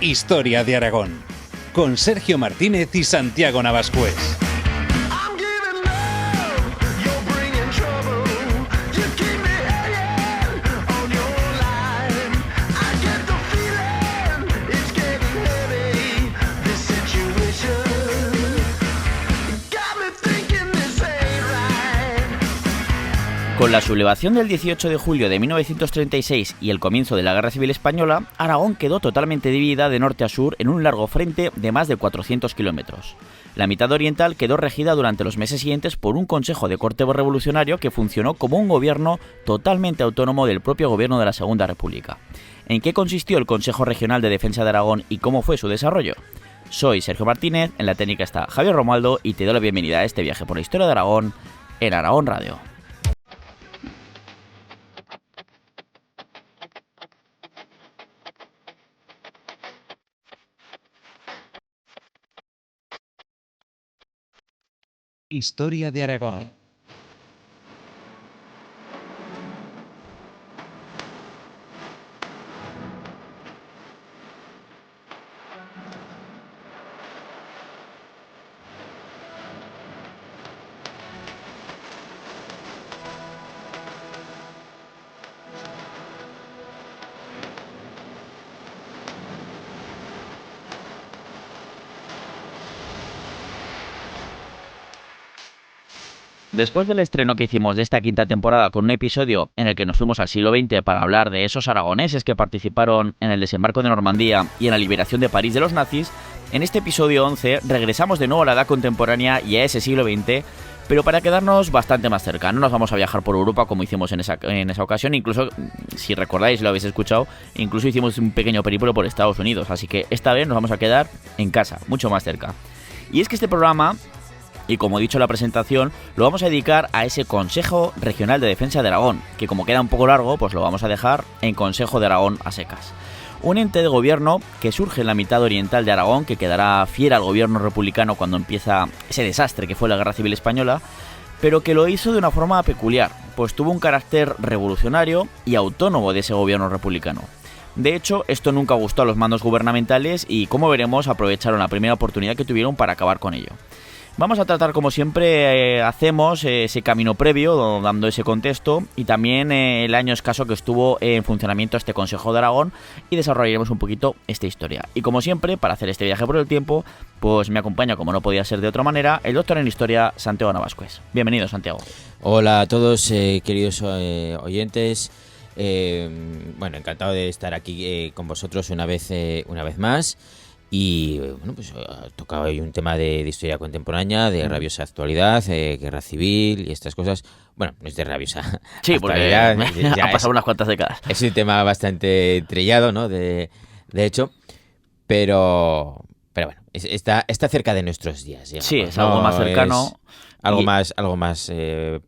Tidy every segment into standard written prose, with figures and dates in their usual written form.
Historia de Aragón, con Sergio Martínez y Santiago Navascués. Con la sublevación del 18 de julio de 1936 y el comienzo de la Guerra Civil Española, Aragón quedó totalmente dividida de norte a sur en un largo frente de más de 400 kilómetros. La mitad oriental quedó regida durante los meses siguientes por un consejo de corte revolucionario que funcionó como un gobierno totalmente autónomo del propio gobierno de la Segunda República. ¿En qué consistió el Consejo Regional de Defensa de Aragón y cómo fue su desarrollo? Soy Sergio Martínez, en la técnica está Javier Romualdo y te doy la bienvenida a este viaje por la historia de Aragón en Aragón Radio. Historia de Aragón. Después del estreno que hicimos de esta quinta temporada con un episodio en el que nos fuimos al siglo XX para hablar de esos aragoneses que participaron en el desembarco de Normandía y en la liberación de París de los nazis, en este episodio 11 regresamos de nuevo a la edad contemporánea y a ese siglo XX, pero para quedarnos bastante más cerca. No nos vamos a viajar por Europa como hicimos en esa ocasión, incluso, si recordáis, lo habéis escuchado, incluso hicimos un pequeño periplo por Estados Unidos, así que esta vez nos vamos a quedar en casa, mucho más cerca. Y es que este programa, y como he dicho en la presentación, lo vamos a dedicar a ese Consejo Regional de Defensa de Aragón, que como queda un poco largo, pues lo vamos a dejar en Consejo de Aragón a secas. Un ente de gobierno que surge en la mitad oriental de Aragón, que quedará fiel al gobierno republicano cuando empieza ese desastre que fue la Guerra Civil Española, pero que lo hizo de una forma peculiar, pues tuvo un carácter revolucionario y autónomo de ese gobierno republicano. De hecho, esto nunca gustó a los mandos gubernamentales y, como veremos, aprovecharon la primera oportunidad que tuvieron para acabar con ello. Vamos a tratar, como siempre hacemos, ese camino previo, dando ese contexto, y también el año escaso que estuvo en funcionamiento este Consejo de Aragón, y desarrollaremos un poquito esta historia. Y como siempre, para hacer este viaje por el tiempo, pues me acompaña, como no podía ser de otra manera, el doctor en Historia, Santiago Navascués. Bienvenido, Santiago. Hola a todos, queridos oyentes. Bueno, encantado de estar aquí con vosotros una vez más. Y bueno, pues tocaba hoy un tema de historia contemporánea, de rabiosa actualidad, guerra civil y estas cosas. Bueno, no es de rabiosa actualidad. Porque ha pasado unas cuantas décadas. Es un tema bastante trillado, ¿no? De hecho, pero bueno, está cerca de nuestros días. Digamos, sí, es algo más cercano. Algo más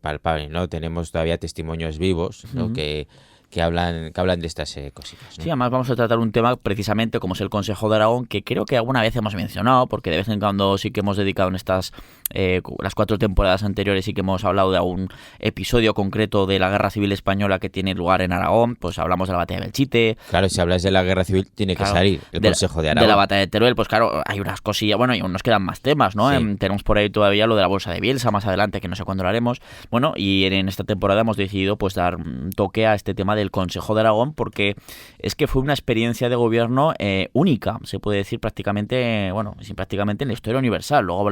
palpable, ¿no? Tenemos todavía testimonios vivos, ¿no? Que hablan de estas cositas, ¿no? Sí, además vamos a tratar un tema precisamente como es el Consejo de Aragón, que creo que alguna vez hemos mencionado, porque de vez en cuando sí que hemos dedicado en estas las 4 temporadas anteriores, sí que hemos hablado de algún episodio concreto de la Guerra Civil Española que tiene lugar en Aragón. Pues hablamos de la batalla de Belchite. Claro, si hablas de la Guerra Civil tiene que salir el Consejo de Aragón. De la batalla de Teruel, pues claro, hay unas cosillas, bueno, y aún nos quedan más temas, ¿no? Sí. Tenemos por ahí todavía lo de la Bolsa de Bielsa más adelante, que no sé cuándo lo haremos. Bueno, y en esta temporada hemos decidido pues dar un toque a este tema del Consejo de Aragón, porque es que fue una experiencia de gobierno única, se puede decir prácticamente, bueno, sí, prácticamente en la historia universal. Luego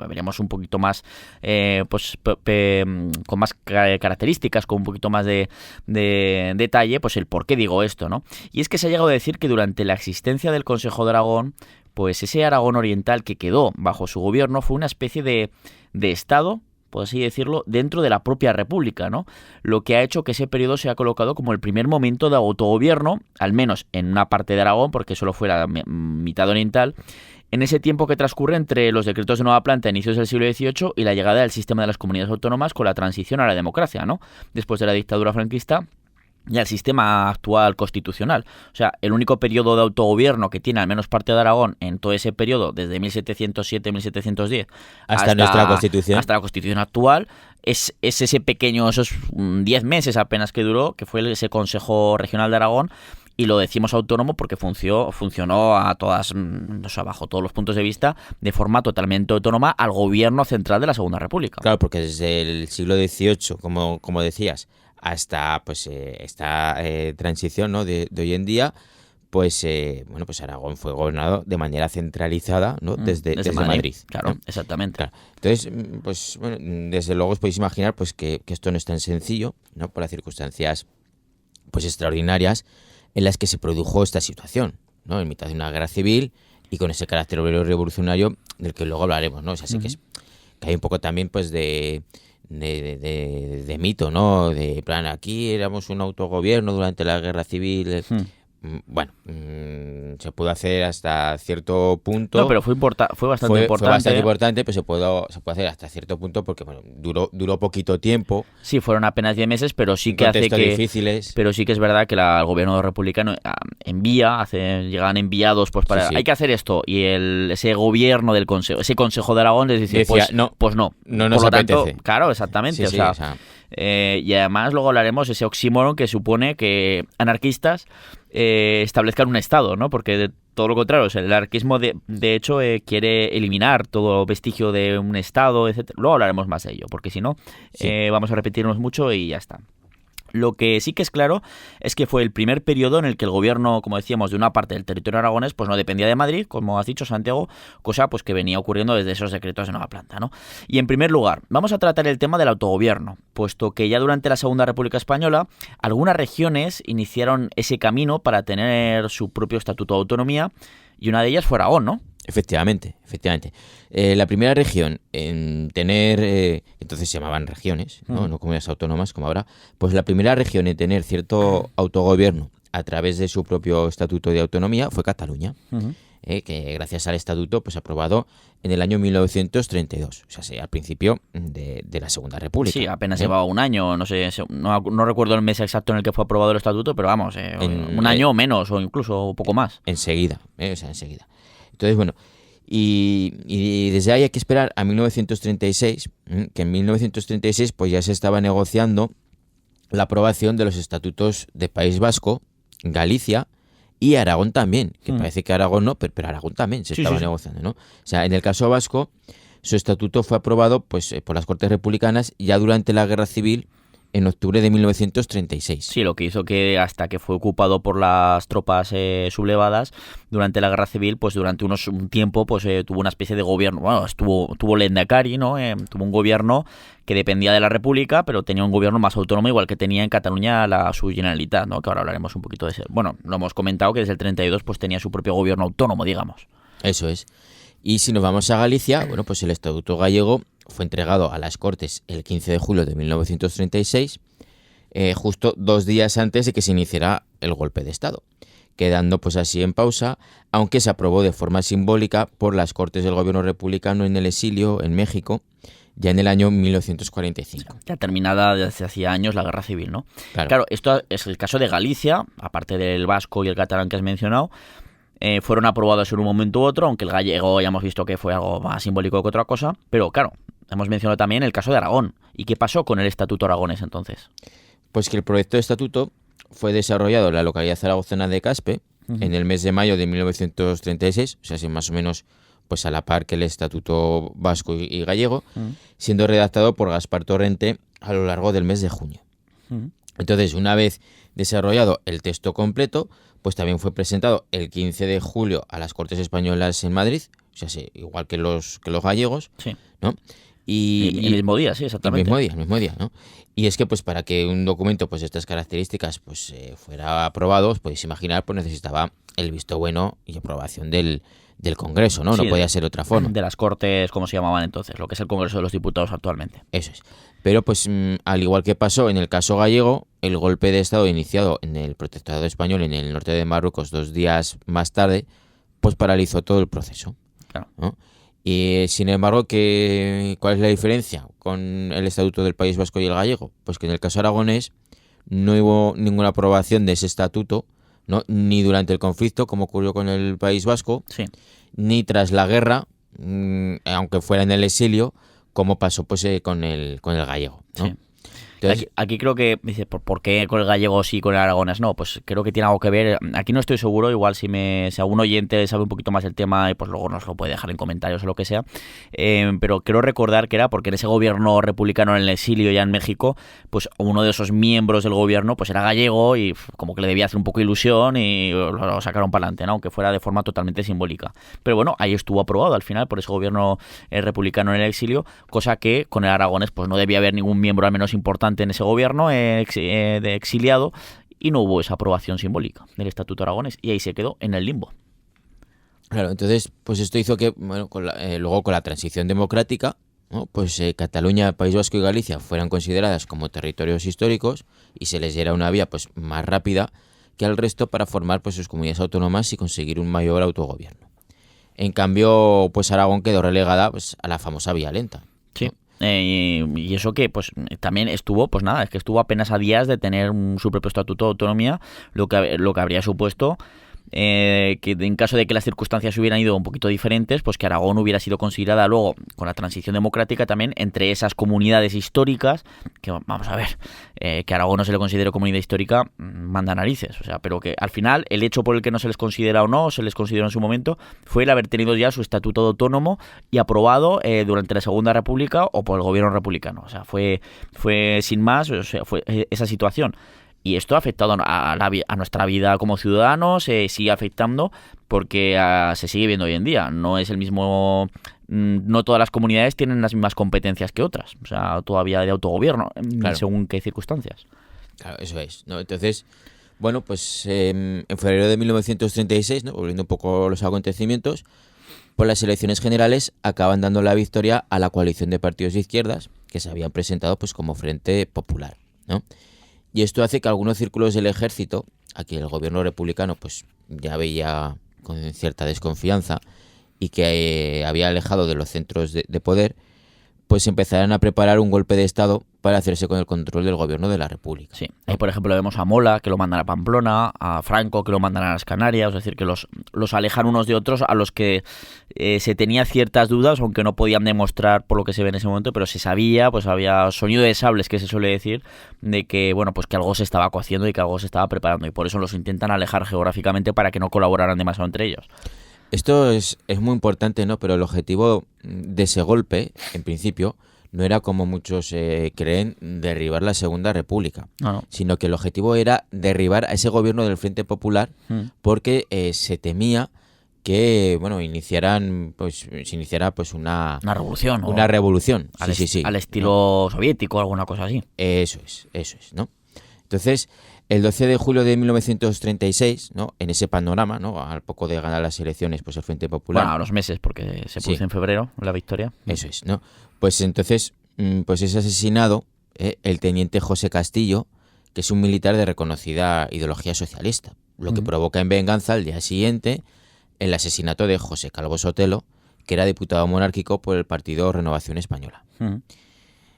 veremos un poquito más, con más características, con un poquito más de detalle, pues el por qué digo esto, ¿no? Y es que se ha llegado a decir que durante la existencia del Consejo de Aragón, pues ese Aragón oriental que quedó bajo su gobierno fue una especie de estado, por así decirlo, dentro de la propia república, ¿no? Lo que ha hecho que ese periodo se ha colocado como el primer momento de autogobierno, al menos en una parte de Aragón, porque solo fue la mitad oriental, en ese tiempo que transcurre entre los decretos de nueva planta a inicios del siglo XVIII y la llegada del sistema de las comunidades autónomas con la transición a la democracia, ¿no? Después de la dictadura franquista y al sistema actual constitucional. O sea, el único periodo de autogobierno que tiene al menos parte de Aragón en todo ese periodo, desde 1707-1710 hasta nuestra Constitución. Hasta la Constitución actual, es ese pequeño, esos 10 meses apenas que duró, que fue ese Consejo Regional de Aragón. y lo decimos autónomo porque funcionó a todas, bajo todos los puntos de vista, de forma totalmente autónoma al gobierno central de la Segunda República. Claro, porque desde el siglo XVIII, como decías, hasta pues esta transición, ¿no?, de hoy en día, pues pues Aragón fue gobernado de manera centralizada, ¿no?, desde Madrid. Claro, ¿no? exactamente. Claro. Entonces, pues bueno, desde luego os podéis imaginar pues que esto no es tan sencillo, ¿no?, por las circunstancias pues extraordinarias en las que se produjo esta situación, ¿no?, en mitad de una guerra civil y con ese carácter obrero revolucionario del que luego hablaremos, ¿no? O sea, sí que hay un poco también pues de mito, ¿no? De plan, aquí éramos un autogobierno durante la guerra civil. Bueno, se pudo hacer hasta cierto punto. No, pero fue bastante importante. Fue bastante importante, pero se puede hacer hasta cierto punto porque bueno, duró poquito tiempo. Sí, fueron apenas 10 meses, pero sí que hace que difíciles. Pero sí que es verdad que el gobierno republicano llegan enviados pues para hay que hacer esto, y ese gobierno del consejo, ese Consejo de Aragón les dice, decía, no. No Por nos lo apetece. tanto, claro, exactamente, Sí, o sea, y además luego hablaremos ese oxímoron que supone que anarquistas establezcan un Estado, ¿no? Porque de todo lo contrario, o sea, el anarquismo de hecho quiere eliminar todo vestigio de un Estado, etcétera. Luego hablaremos más de ello, porque si no vamos a repetirnos mucho y ya está. Lo que sí que es claro es que fue el primer periodo en el que el gobierno, como decíamos, de una parte del territorio aragonés, pues no dependía de Madrid, como has dicho, Santiago, cosa pues que venía ocurriendo desde esos decretos de nueva planta, ¿no? Y en primer lugar, vamos a tratar el tema del autogobierno, puesto que ya durante la Segunda República Española, algunas regiones iniciaron ese camino para tener su propio estatuto de autonomía, y una de ellas fue Aragón, ¿no? Efectivamente. La primera región en tener, entonces se llamaban regiones, no comunidades autónomas como ahora, pues la primera región en tener cierto autogobierno a través de su propio estatuto de autonomía fue Cataluña, que gracias al estatuto pues aprobado en el año 1932, o sea, al principio de la Segunda República. Sí, apenas llevaba un año, no sé, no recuerdo el mes exacto en el que fue aprobado el estatuto, pero vamos, un año o menos, o incluso un poco más. Enseguida. Entonces, bueno, y desde ahí hay que esperar a 1936, que en 1936 pues ya se estaba negociando la aprobación de los estatutos de País Vasco, Galicia y Aragón también, que parece que Aragón no, pero Aragón también se estaba negociando, ¿no? O sea, en el caso vasco, su estatuto fue aprobado pues por las Cortes Republicanas ya durante la Guerra Civil, en octubre de 1936. Sí, lo que hizo que hasta que fue ocupado por las tropas sublevadas durante la Guerra Civil, pues durante un tiempo pues tuvo una especie de gobierno. Bueno, tuvo Lehendakari, ¿no? Tuvo un gobierno que dependía de la República, pero tenía un gobierno más autónomo, igual que tenía en Cataluña su Generalitat, ¿no? Que ahora hablaremos un poquito de eso. Bueno, lo hemos comentado que desde el 32 pues tenía su propio gobierno autónomo, digamos. Eso es. Y si nos vamos a Galicia, bueno, pues el Estatuto Gallego fue entregado a las Cortes el 15 de julio de 1936, justo 2 días antes de que se iniciara el golpe de Estado, quedando pues así en pausa, aunque se aprobó de forma simbólica por las Cortes del gobierno republicano en el exilio, en México, ya en el año 1945. Ya terminada desde hacía años la Guerra Civil, ¿no? Claro, esto es el caso de Galicia, aparte del vasco y el catalán que has mencionado. Fueron aprobados en un momento u otro, aunque el gallego ya hemos visto que fue algo más simbólico que otra cosa, pero claro, hemos mencionado también el caso de Aragón. ¿Y qué pasó con el Estatuto Aragonés entonces? Pues que el proyecto de estatuto fue desarrollado en la localidad zaragozana de Caspe en el mes de mayo de 1936, o sea, así más o menos pues a la par que el Estatuto Vasco y Gallego, siendo redactado por Gaspar Torrente a lo largo del mes de junio. Entonces, una vez desarrollado el texto completo, pues también fue presentado el 15 de julio a las Cortes Españolas en Madrid, o sea, sí, igual que los gallegos, sí, ¿no? Y el mismo día, sí, exactamente. El mismo día, ¿no? Y es que pues para que un documento pues de estas características pues fuera aprobado, os podéis imaginar, pues necesitaba el visto bueno y aprobación del Congreso, ¿no? Sí, No podía ser otra forma. De las Cortes, como se llamaban entonces, lo que es el Congreso de los Diputados actualmente. Eso es. Pero pues al igual que pasó en el caso gallego, el golpe de Estado iniciado en el Protectorado español en el norte de Marruecos 2 días más tarde, pues paralizó todo el proceso. Claro. ¿No? Y sin embargo, ¿cuál es la diferencia con el Estatuto del País Vasco y el gallego? Pues que en el caso aragonés no hubo ninguna aprobación de ese estatuto, ¿no? Ni durante el conflicto, como ocurrió con el País Vasco, sí, ni tras la guerra, aunque fuera en el exilio, como pasó pues con el gallego, ¿no? Sí. Entonces, Aquí creo que, dice, ¿por qué con el gallego sí y con el aragonés no? Pues creo que tiene algo que ver. Aquí no estoy seguro, igual si algún oyente sabe un poquito más del tema, pues luego nos lo puede dejar en comentarios o lo que sea. Pero quiero recordar que era porque en ese gobierno republicano en el exilio ya en México, pues uno de esos miembros del gobierno pues era gallego y como que le debía hacer un poco de ilusión y lo sacaron para adelante, ¿no? Aunque fuera de forma totalmente simbólica. Pero bueno, ahí estuvo aprobado al final por ese gobierno republicano en el exilio, cosa que con el aragonés pues no debía haber ningún miembro al menos importante en ese gobierno de exiliado, y no hubo esa aprobación simbólica del Estatuto Aragonés y ahí se quedó en el limbo. claro, entonces, pues esto hizo que, bueno, luego con la transición democrática, ¿no? Pues Cataluña, País Vasco y Galicia fueran consideradas como territorios históricos y se les diera una vía pues más rápida que al resto para formar pues sus comunidades autónomas y conseguir un mayor autogobierno. En cambio, pues Aragón quedó relegada pues a la famosa vía lenta. Sí. ¿No? Y eso que pues también estuvo, pues nada, es que estuvo apenas a días de tener su propio estatuto de autonomía, lo que habría supuesto que en caso de que las circunstancias hubieran ido un poquito diferentes, pues que Aragón hubiera sido considerada luego, con la transición democrática también, entre esas comunidades históricas, que vamos a ver, que Aragón no se le considere comunidad histórica, manda narices, o sea, pero que al final el hecho por el que no se les considera o no, se les consideró en su momento, fue el haber tenido ya su estatuto de autónomo y aprobado durante la Segunda República o por el gobierno republicano, o sea, fue sin más, o sea, fue esa situación. Y esto ha afectado a nuestra vida como ciudadanos, sigue afectando porque se sigue viendo hoy en día. No es el mismo, no todas las comunidades tienen las mismas competencias que otras. O sea, todavía de autogobierno, claro, según qué circunstancias. Claro, eso es, ¿no? Entonces, bueno, pues en febrero de 1936, ¿no? Volviendo un poco a los acontecimientos, pues las elecciones generales acaban dando la victoria a la coalición de partidos de izquierdas que se habían presentado pues como Frente Popular, ¿no? Y esto hace que algunos círculos del ejército, aquí el gobierno republicano pues ya veía con cierta desconfianza y que había alejado de los centros de poder, pues empezaran a preparar un golpe de Estado para hacerse con el control del gobierno de la República. Sí, ahí por ejemplo vemos a Mola, que lo mandan a Pamplona, a Franco, que lo mandan a las Canarias, es decir, que los alejan unos de otros a los que se tenía ciertas dudas, aunque no podían demostrar por lo que se ve en ese momento, pero se sabía, pues había sonido de sables, que se suele decir, de que, bueno, pues que algo se estaba cociendo y que algo se estaba preparando, y por eso los intentan alejar geográficamente para que no colaboraran demasiado entre ellos. Esto es muy importante, ¿no? Pero el objetivo de ese golpe, en principio, no era, como muchos creen, derribar la Segunda República, No. sino que el objetivo era derribar a ese gobierno del Frente Popular porque se temía que, bueno, se iniciara pues una revolución. Una revolución, sí. Al estilo soviético, alguna cosa así. Eso es, ¿no? Entonces, el 12 de julio de 1936, ¿no? En ese panorama, ¿no? Al poco de ganar las elecciones, pues el Frente Popular... Bueno, a los meses, porque se produce en febrero la victoria. Eso es, ¿no? Pues entonces, pues es asesinado el teniente José Castillo, que es un militar de reconocida ideología socialista, lo que provoca en venganza al día siguiente el asesinato de José Calvo Sotelo, que era diputado monárquico por el partido Renovación Española.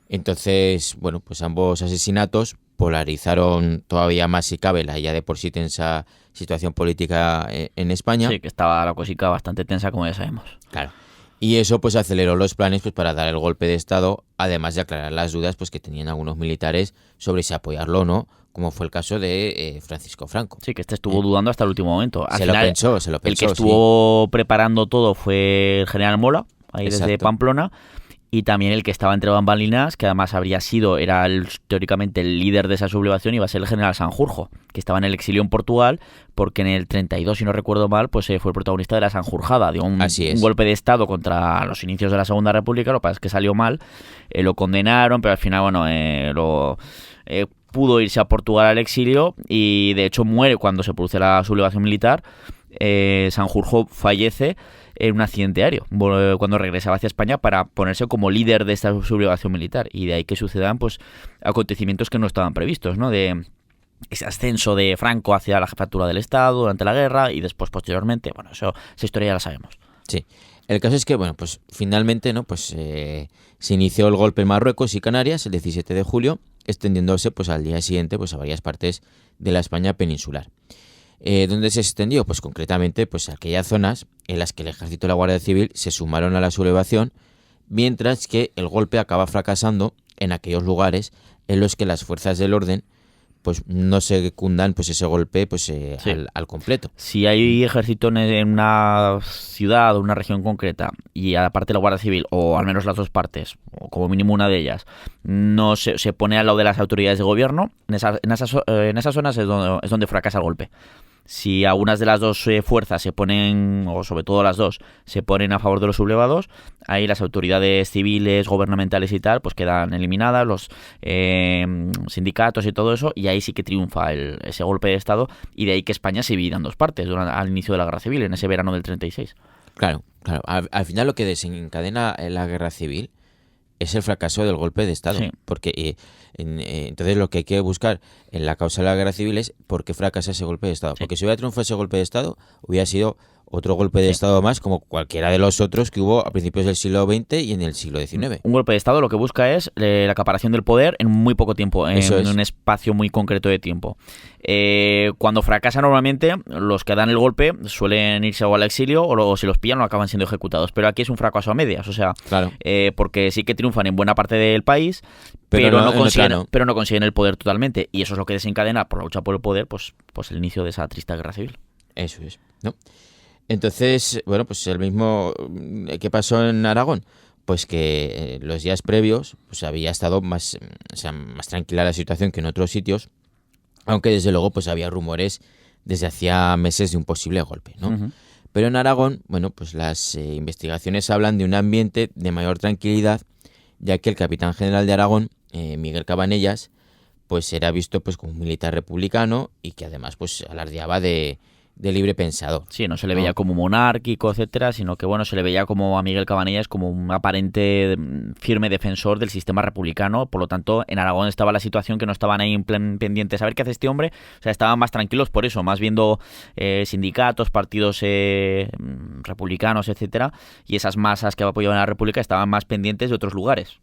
Entonces, bueno, pues ambos asesinatos polarizaron todavía más, si cabe, la ya de por sí tensa situación política en España. Sí, que estaba la cosica bastante tensa, como ya sabemos. Claro. Y eso pues aceleró los planes pues para dar el golpe de Estado, además de aclarar las dudas pues que tenían algunos militares sobre si apoyarlo o no, como fue el caso de Francisco Franco. Sí, que estuvo dudando hasta el último momento. Se lo pensó. El que estuvo preparando todo fue el general Mola, ahí Exacto. Desde Pamplona. Y también el que estaba entre bambalinas, que además era teóricamente el líder de esa sublevación, iba a ser el general Sanjurjo, que estaba en el exilio en Portugal, porque en el 32, si no recuerdo mal, pues fue el protagonista de la Sanjurjada, de un golpe de Estado contra los inicios de la Segunda República. Lo que pasa es que salió mal, lo condenaron, pero al final, bueno, pudo irse a Portugal al exilio y de hecho muere cuando se produce la sublevación militar. Sanjurjo fallece en un accidente aéreo cuando regresaba hacia España para ponerse como líder de esta sublevación militar, y de ahí que sucedan pues acontecimientos que no estaban previstos, ¿no? De ese ascenso de Franco hacia la jefatura del Estado durante la guerra y después posteriormente, bueno, esa historia ya la sabemos. Sí. El caso es que, bueno, pues finalmente, ¿no? Pues se inició el golpe en Marruecos y Canarias el 17 de julio, extendiéndose pues al día siguiente pues a varias partes de la España peninsular. ¿Dónde se extendió? Pues concretamente pues a aquellas zonas en las que el ejército y la Guardia Civil se sumaron a la sublevación, mientras que el golpe acaba fracasando en aquellos lugares en los que las fuerzas del orden pues no secundan pues ese golpe pues Sí. al completo. Si hay ejército en una ciudad o una región concreta y aparte la Guardia Civil, o al menos las dos partes, o como mínimo una de ellas, no se pone al lado de las autoridades de gobierno, en esas zonas es donde fracasa el golpe. Si algunas de las dos fuerzas se ponen, o sobre todo las dos, se ponen a favor de los sublevados, ahí las autoridades civiles, gubernamentales y tal, pues quedan eliminadas, los sindicatos y todo eso, y ahí sí que triunfa ese golpe de Estado, y de ahí que España se divida en dos partes al inicio de la Guerra Civil, en ese verano del 36. Claro. Al final lo que desencadena la guerra civil es el fracaso del golpe de Estado. Sí. Porque entonces lo que hay que buscar en la causa de la guerra civil es por qué fracasa ese golpe de Estado. Sí. Porque si hubiera triunfado ese golpe de Estado, hubiera sido otro golpe de Estado más, como cualquiera de los otros que hubo a principios del siglo XX y en el siglo XIX. Un golpe de Estado lo que busca es la acaparación del poder en muy poco tiempo, en un espacio muy concreto de tiempo. Cuando fracasa normalmente, los que dan el golpe suelen irse o al exilio o si los pillan no acaban siendo ejecutados. Pero aquí es un fracaso a medias, o sea, Claro. Porque sí que triunfan en buena parte del país, Pero no no. consiguen el poder totalmente. Y eso es lo que desencadena, por la lucha por el poder, pues el inicio de esa triste guerra civil. Eso es, ¿no? Entonces, bueno, pues el mismo que pasó en Aragón, pues que los días previos pues había estado más tranquila la situación que en otros sitios, aunque desde luego pues había rumores desde hacía meses de un posible golpe, ¿no? Uh-huh. Pero en Aragón, bueno, pues las investigaciones hablan de un ambiente de mayor tranquilidad, ya que el capitán general de Aragón, Miguel Cabanellas, pues era visto pues como un militar republicano y que además pues alardeaba de libre pensador. Sí, no se le veía como monárquico, etcétera, sino que bueno, se le veía como a Miguel Cabanellas como un aparente firme defensor del sistema republicano. Por lo tanto, en Aragón estaba la situación que no estaban ahí en pendientes a ver qué hace este hombre. O sea, estaban más tranquilos por eso, más viendo sindicatos, partidos republicanos, etcétera, y esas masas que apoyaban a la República estaban más pendientes de otros lugares,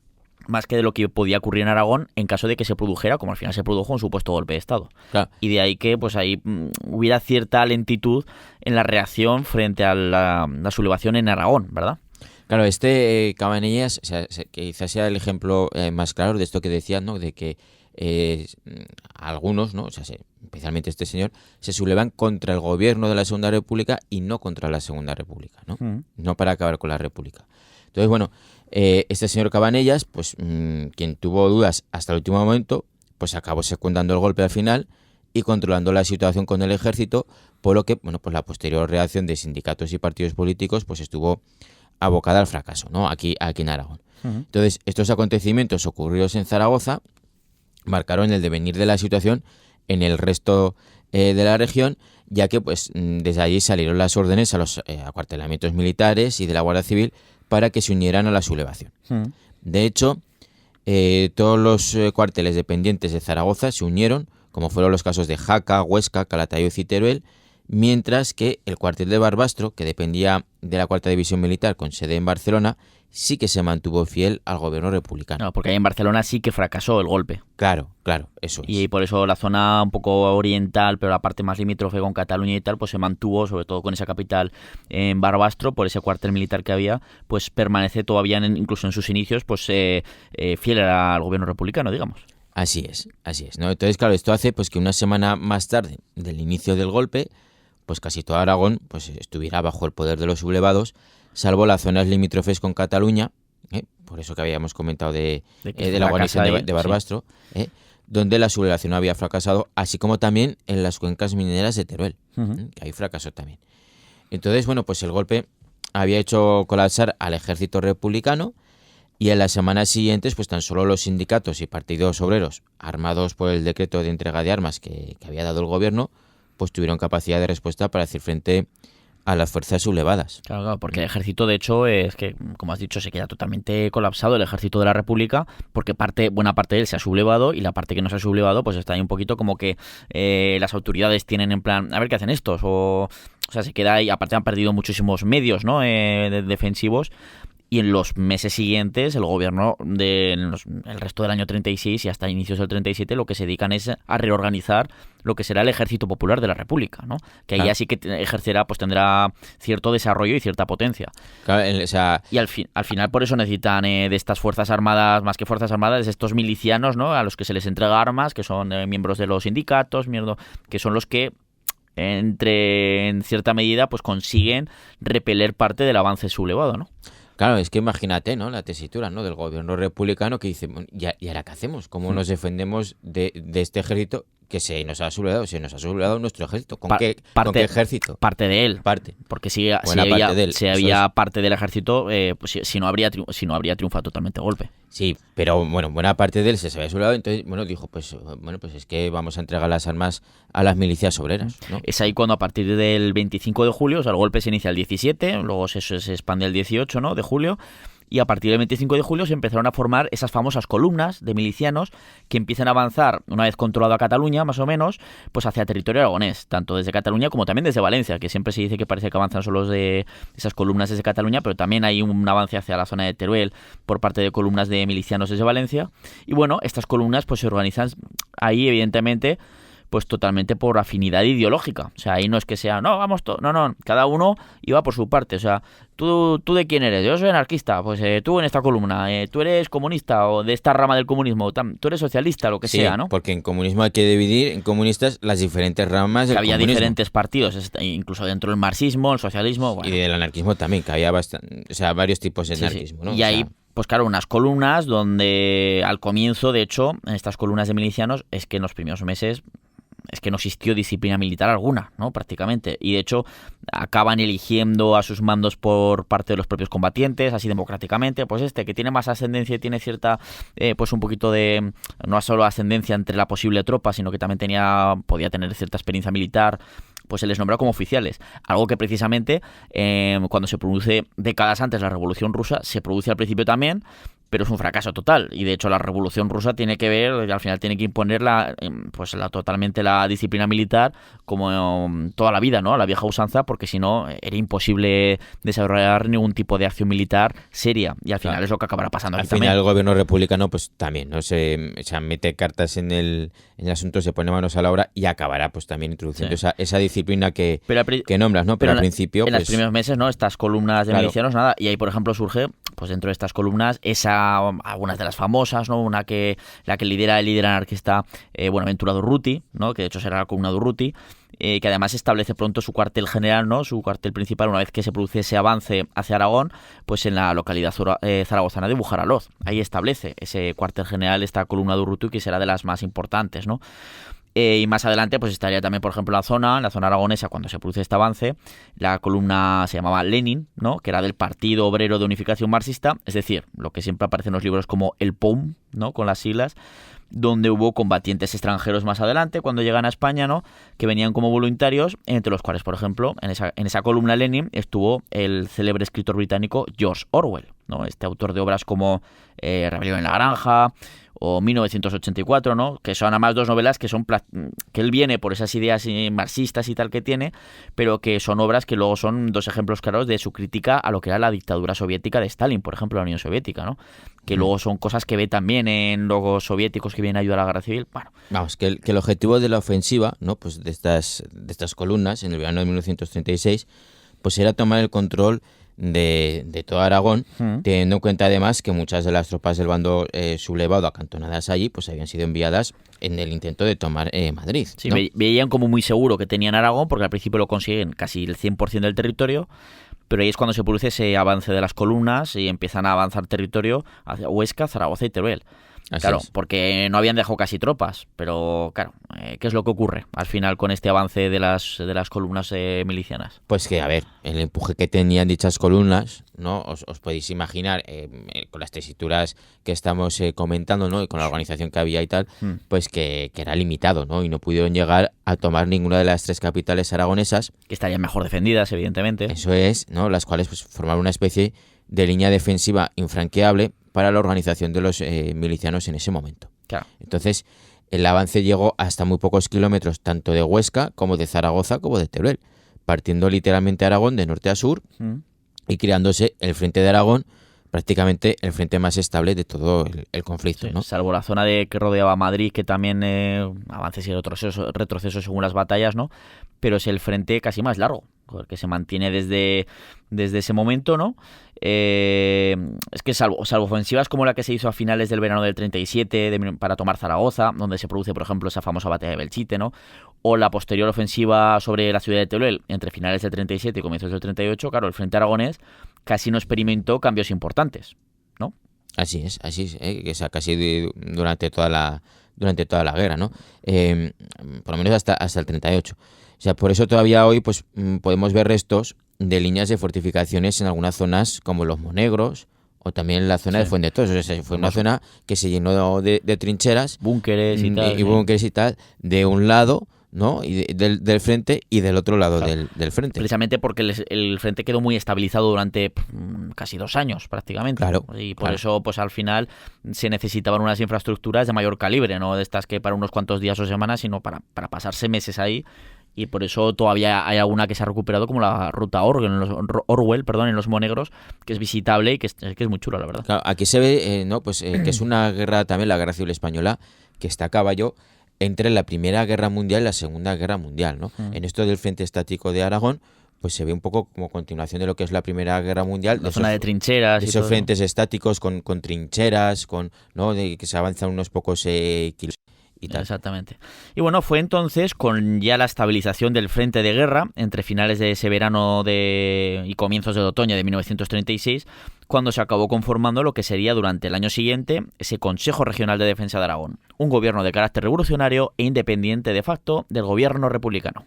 más que de lo que podía ocurrir en Aragón en caso de que se produjera, como al final se produjo, un supuesto golpe de Estado. Claro. Y de ahí que pues ahí hubiera cierta lentitud en la reacción frente a la sublevación en Aragón, ¿verdad? Claro, Cabanellas, o sea, que quizás sea el ejemplo más claro de esto que decías, ¿no? De que algunos, ¿no? O sea, especialmente este señor, se sublevan contra el gobierno de la Segunda República y no contra la Segunda República, ¿no? No para acabar con la República. Entonces, bueno, este señor Cabanellas, pues quien tuvo dudas hasta el último momento, pues acabó secundando el golpe al final y controlando la situación con el ejército, por lo que, bueno, pues la posterior reacción de sindicatos y partidos políticos pues estuvo abocada al fracaso, ¿no? Aquí en Aragón. Uh-huh. Entonces, estos acontecimientos ocurridos en Zaragoza marcaron el devenir de la situación en el resto de la región, ya que pues desde allí salieron las órdenes a los acuartelamientos militares y de la Guardia Civil para que se unieran a la sublevación. De hecho, todos los cuarteles dependientes de Zaragoza se unieron, como fueron los casos de Jaca, Huesca, Calatayud y Teruel, mientras que el cuartel de Barbastro, que dependía de la 4ª División Militar con sede en Barcelona, sí que se mantuvo fiel al gobierno republicano. No, porque ahí en Barcelona sí que fracasó el golpe. Claro, eso es. Y por eso la zona un poco oriental, pero la parte más limítrofe con Cataluña y tal, pues se mantuvo, sobre todo con esa capital en Barbastro, por ese cuartel militar que había, pues permanece todavía, incluso en sus inicios, pues fiel al gobierno republicano, digamos. Así es, ¿no? Entonces, claro, esto hace pues que una semana más tarde del inicio del golpe, pues casi todo Aragón pues estuviera bajo el poder de los sublevados, salvo las zonas limítrofes con Cataluña, por eso que habíamos comentado de la guarnición de Barbastro, sí. Donde la sublevación había fracasado, así como también en las cuencas mineras de Teruel, que ahí fracasó también. Entonces, bueno, pues el golpe había hecho colapsar al ejército republicano y en las semanas siguientes, pues tan solo los sindicatos y partidos obreros, armados por el decreto de entrega de armas que había dado el gobierno, pues tuvieron capacidad de respuesta para hacer frente a las fuerzas sublevadas. Claro, porque el ejército, de hecho, es que, como has dicho, se queda totalmente colapsado el ejército de la República, porque buena parte de él se ha sublevado y la parte que no se ha sublevado, pues está ahí un poquito como que las autoridades tienen en plan, a ver qué hacen estos, o sea, se queda ahí, aparte han perdido muchísimos medios, ¿no? Defensivos. y en los meses siguientes el gobierno el resto del año 36 y hasta inicios del 37 lo que se dedican es a reorganizar lo que será el Ejército Popular de la República, ¿no? Que ahí ya sí que ejercerá, pues tendrá cierto desarrollo y cierta potencia. Claro, o sea, y al final por eso necesitan de estas fuerzas armadas, más que fuerzas armadas, de estos milicianos, ¿no? A los que se les entrega armas, que son miembros de los sindicatos, que son los que en cierta medida pues consiguen repeler parte del avance sublevado, ¿no? claro, es que imagínate, ¿no? La tesitura, ¿no? Del gobierno republicano que dice, bueno, ¿y ahora qué hacemos? ¿Cómo nos defendemos de este ejército que se nos ha sublevado nuestro ejército? ¿Con qué ejército? Parte de él. Porque si había parte del ejército, pues si no habría triunfado totalmente golpe. Sí, pero bueno, buena parte de él se había sublevado, entonces, dijo, pues es que vamos a entregar las armas a las milicias obreras, ¿no? Es ahí cuando a partir del 25 de julio, o sea, el golpe se inicia el 17, luego se expande el 18, ¿no? de julio, y a partir del 25 de julio se empezaron a formar esas famosas columnas de milicianos que empiezan a avanzar, una vez controlado a Cataluña, más o menos, pues hacia territorio aragonés, tanto desde Cataluña como también desde Valencia, que siempre se dice que parece que avanzan solo de esas columnas desde Cataluña, pero también hay un avance hacia la zona de Teruel por parte de columnas de milicianos desde Valencia. Y bueno, estas columnas pues se organizan ahí, evidentemente, pues totalmente por afinidad ideológica. O sea, ahí no es que sea, no, vamos todos, no, cada uno iba por su parte. O sea, ¿tú de quién eres? Yo soy anarquista, pues tú en esta columna, tú eres comunista o de esta rama del comunismo, tú eres socialista, lo que sea, ¿no? Porque en comunismo hay que dividir en comunistas las diferentes ramas del había comunismo. Diferentes partidos, incluso dentro del marxismo, el socialismo. Bueno. Y del anarquismo también, que había varios tipos de anarquismo, ¿no? Y ahí, pues claro, unas columnas donde al comienzo, de hecho, en estas columnas de milicianos, es que en los primeros meses es que no existió disciplina militar alguna, ¿no? Prácticamente. Y de hecho acaban eligiendo a sus mandos por parte de los propios combatientes, así democráticamente. Pues que tiene más ascendencia y tiene cierta, pues un poquito de, no solo ascendencia entre la posible tropa, sino que también podía tener cierta experiencia militar, pues se les nombró como oficiales. Algo que precisamente cuando se produce décadas antes la Revolución Rusa, se produce al principio también, pero es un fracaso total. Y de hecho la Revolución Rusa tiene que ver, al final tiene que imponer totalmente la disciplina militar como toda la vida, ¿no? La vieja usanza, porque si no era imposible desarrollar ningún tipo de acción militar seria. Y al final es lo que acabará pasando aquí también. Al final el gobierno republicano pues también, ¿no? Se mete cartas en el asunto, se pone manos a la obra y acabará pues también introduciendo esa disciplina que nombras, ¿no? Pero al principio en los primeros meses, ¿no? Estas columnas de milicianos, nada. Y ahí, por ejemplo, surge, pues dentro de estas columnas, algunas de las famosas, ¿no? La que lidera el líder anarquista Buenaventura Durruti, ¿no? Que de hecho será la columna Durruti, que además establece pronto su cuartel general, ¿no? Su cuartel principal, una vez que se produce ese avance hacia Aragón, pues en la localidad zaragozana de Bujaraloz. Ahí establece ese cuartel general, esta columna Durruti, que será de las más importantes, ¿no? Y más adelante pues estaría también, por ejemplo, en la zona aragonesa, cuando se produce este avance, la columna se llamaba Lenin, ¿no? Que era del Partido Obrero de Unificación Marxista, es decir, lo que siempre aparece en los libros como el POUM, ¿no? Con las siglas, donde hubo combatientes extranjeros más adelante, cuando llegan a España, ¿no? Que venían como voluntarios, entre los cuales, por ejemplo, en esa columna Lenin estuvo el célebre escritor británico George Orwell, ¿no? Este autor de obras como Rebelión en la Granja o 1984, ¿no? Que son además dos novelas que él viene por esas ideas marxistas y tal que tiene, pero que son obras que luego son dos ejemplos claros de su crítica a lo que era la dictadura soviética de Stalin, por ejemplo, la Unión Soviética, ¿no? Que luego son cosas que ve también en los soviéticos que vienen a ayudar a la guerra civil. Bueno. Vamos, que el objetivo de la ofensiva, ¿no? Pues de estas columnas en el verano de 1936, pues era tomar el control de todo Aragón, teniendo en cuenta además que muchas de las tropas del bando sublevado acantonadas allí pues habían sido enviadas en el intento de tomar Madrid, ¿no? Sí, veían como muy seguro que tenían Aragón, porque al principio lo consiguen casi el 100% del territorio, pero ahí es cuando se produce ese avance de las columnas y empiezan a avanzar territorio hacia Huesca, Zaragoza y Teruel. Claro, porque no habían dejado casi tropas, pero claro, ¿qué es lo que ocurre al final con este avance de las columnas milicianas? Pues que, a ver, el empuje que tenían dichas columnas, ¿no? Os podéis imaginar, con las tesituras que estamos comentando, ¿no? Y con la organización que había y tal, pues que era limitado, ¿no? Y no pudieron llegar a tomar ninguna de las tres capitales aragonesas. Que estarían mejor defendidas, evidentemente. Eso es, ¿no? Las cuales pues formaron una especie de línea defensiva infranqueable para la organización de los milicianos en ese momento. Claro. Entonces, el avance llegó hasta muy pocos kilómetros, tanto de Huesca como de Zaragoza como de Teruel, partiendo literalmente Aragón de norte a sur y creándose el Frente de Aragón prácticamente el frente más estable de todo el conflicto, Sí, ¿no? salvo la zona que rodeaba Madrid, que también avances y retrocesos según las batallas, ¿no? Pero es el frente casi más largo, que se mantiene desde ese momento, ¿no? Es que salvo ofensivas como la que se hizo a finales del verano del 37 para tomar Zaragoza, donde se produce, por ejemplo, esa famosa batalla de Belchite, ¿no? O la posterior ofensiva sobre la ciudad de Teruel entre finales del 37 y comienzos del 38, claro, el frente aragonés casi no experimentó cambios importantes, ¿no? Así es, que sea, casi durante toda la guerra, ¿no? Por lo menos hasta el 38. O sea, por eso todavía hoy pues podemos ver restos de líneas de fortificaciones en algunas zonas como los Monegros o también la zona de Fuentetos. O sea, fue una zona que se llenó de trincheras, búnkeres y tal. Y búnkeres y tal, de un lado, ¿no? Y del frente y del otro lado del frente. Precisamente porque el frente quedó muy estabilizado durante casi 2 años prácticamente. Claro. Y por eso pues al final se necesitaban unas infraestructuras de mayor calibre, no de estas que para unos cuantos días o semanas, sino para pasarse meses ahí. Y por eso todavía hay alguna que se ha recuperado, como la ruta Orwell, en los Monegros, que es visitable y que es muy chula, la verdad. Claro, aquí se ve, ¿no? Pues que es una guerra también, la Guerra Civil Española, que está a caballo entre la Primera Guerra Mundial y la Segunda Guerra Mundial, ¿no? En esto del Frente Estático de Aragón, pues se ve un poco como continuación de lo que es la Primera Guerra Mundial. La zona de trincheras. De esos frentes estáticos con trincheras, ¿no? De que se avanzan unos pocos kilómetros. Exactamente. Y bueno, fue entonces con ya la estabilización del frente de guerra entre finales de ese verano y comienzos del otoño de 1936 cuando se acabó conformando lo que sería durante el año siguiente ese Consejo Regional de Defensa de Aragón, un gobierno de carácter revolucionario e independiente de facto del gobierno republicano.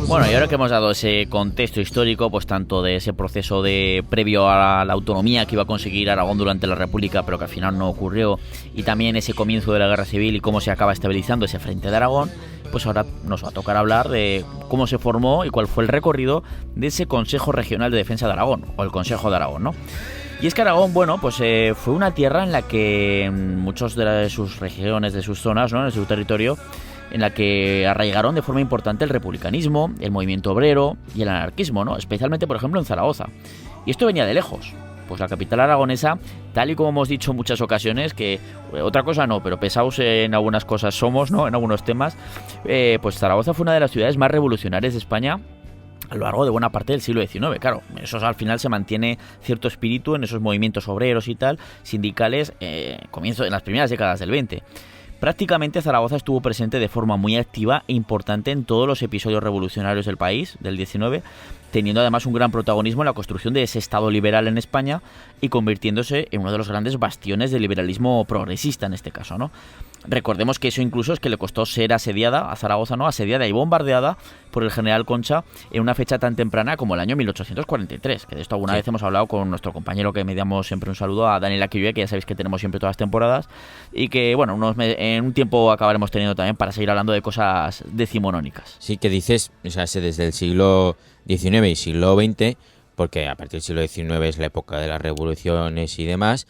Bueno, y ahora que hemos dado ese contexto histórico, pues tanto de ese proceso previo a la autonomía que iba a conseguir Aragón durante la República, pero que al final no ocurrió, y también ese comienzo de la Guerra Civil y cómo se acaba estabilizando ese frente de Aragón, pues ahora nos va a tocar hablar de cómo se formó y cuál fue el recorrido de ese Consejo Regional de Defensa de Aragón, o el Consejo de Aragón, ¿no? Y es que Aragón, bueno, pues fue una tierra en la que muchos de sus regiones, de sus zonas, ¿no?, en su territorio, en la que arraigaron de forma importante el republicanismo, el movimiento obrero y el anarquismo, ¿no? Especialmente, por ejemplo, en Zaragoza. Y esto venía de lejos. Pues la capital aragonesa, tal y como hemos dicho en muchas ocasiones, que otra cosa no, pero pesados en algunas cosas somos, ¿no?, en algunos temas, pues Zaragoza fue una de las ciudades más revolucionarias de España a lo largo de buena parte del siglo XIX. Claro, eso al final se mantiene cierto espíritu en esos movimientos obreros y tal, sindicales, comienzo en las primeras décadas del 20. Prácticamente Zaragoza estuvo presente de forma muy activa e importante en todos los episodios revolucionarios del país, del 19, teniendo además un gran protagonismo en la construcción de ese Estado liberal en España y convirtiéndose en uno de los grandes bastiones del liberalismo progresista en este caso, ¿no? Recordemos que eso incluso es que le costó ser asediada a Zaragoza, ¿no?, asediada y bombardeada por el general Concha en una fecha tan temprana como el año 1843, que de esto alguna vez hemos hablado con nuestro compañero que mediamos siempre un saludo a Daniel Aquilue, que ya sabéis que tenemos siempre todas las temporadas y que, bueno, en un tiempo acabaremos teniendo también para seguir hablando de cosas decimonónicas. Sí, que dices, o sea, desde el siglo XIX y siglo XX, porque a partir del siglo XIX es la época de las revoluciones y demás.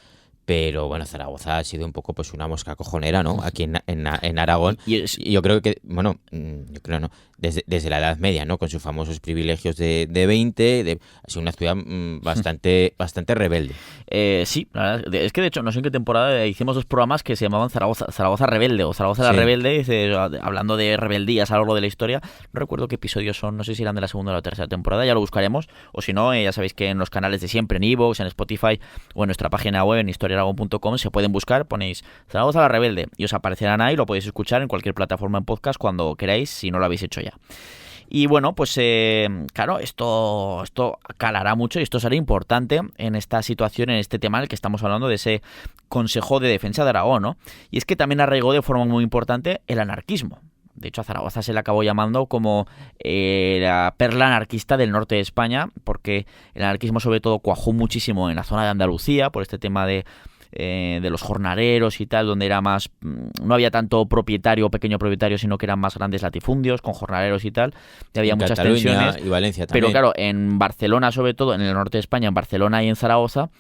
Pero bueno, Zaragoza ha sido un poco pues una mosca cojonera, ¿no? Aquí en Aragón. Y yo creo que, bueno, no, desde la Edad Media, ¿no? Con sus famosos privilegios de 20, ha sido una ciudad bastante rebelde. Sí, la verdad, es que de hecho, no sé en qué temporada hicimos 2 programas que se llamaban Zaragoza Rebelde o Zaragoza la Rebelde, hablando de rebeldías a lo largo de la historia. No recuerdo qué episodios son, no sé si eran de la segunda o la tercera temporada, ya lo buscaremos. O si no, ya sabéis que en los canales de siempre, en iVoox, en Spotify o en nuestra página web, en historiaaragón.com, se pueden buscar, ponéis Zaragoza la Rebelde y os aparecerán ahí, lo podéis escuchar en cualquier plataforma en podcast cuando queráis, si no lo habéis hecho ya. Y bueno, pues claro, esto calará mucho y esto será importante en esta situación, en este tema en el que estamos hablando de ese Consejo de Defensa de Aragón, ¿no? Y es que también arraigó de forma muy importante el anarquismo. De hecho, a Zaragoza se le acabó llamando como la perla anarquista del norte de España, porque el anarquismo sobre todo cuajó muchísimo en la zona de Andalucía, por este tema de los jornaleros y tal, donde era más, no había tanto propietario o pequeño propietario, sino que eran más grandes latifundios con jornaleros y tal, y había muchas Cataluña tensiones. Y Valencia también. Pero claro, en Barcelona sobre todo, en el norte de España, en Barcelona y en Zaragoza,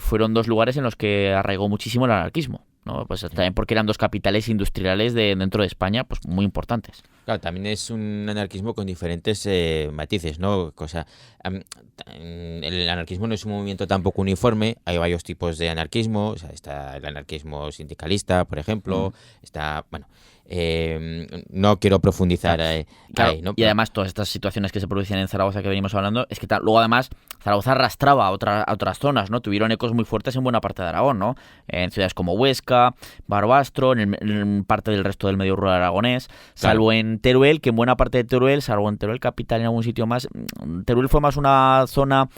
fueron dos lugares en los que arraigó muchísimo el anarquismo, ¿no? Pues también porque eran dos capitales industriales dentro de España, pues muy importantes. Claro, también es un anarquismo con diferentes matices, ¿no? El anarquismo no es un movimiento tampoco uniforme, hay varios tipos de anarquismo, o sea, está el anarquismo sindicalista, por ejemplo, está, bueno, no quiero profundizar claro, ahí, ¿no? Y además todas estas situaciones que se producían en Zaragoza que venimos hablando, es que luego además Zaragoza arrastraba a otras zonas, ¿no? Tuvieron ecos muy fuertes en buena parte de Aragón, ¿no? En ciudades como Huesca, Barbastro, en parte del resto del medio rural aragonés, salvo en Teruel, que en buena parte de Teruel, salvo en Teruel capital en algún sitio más, Teruel fue más una zona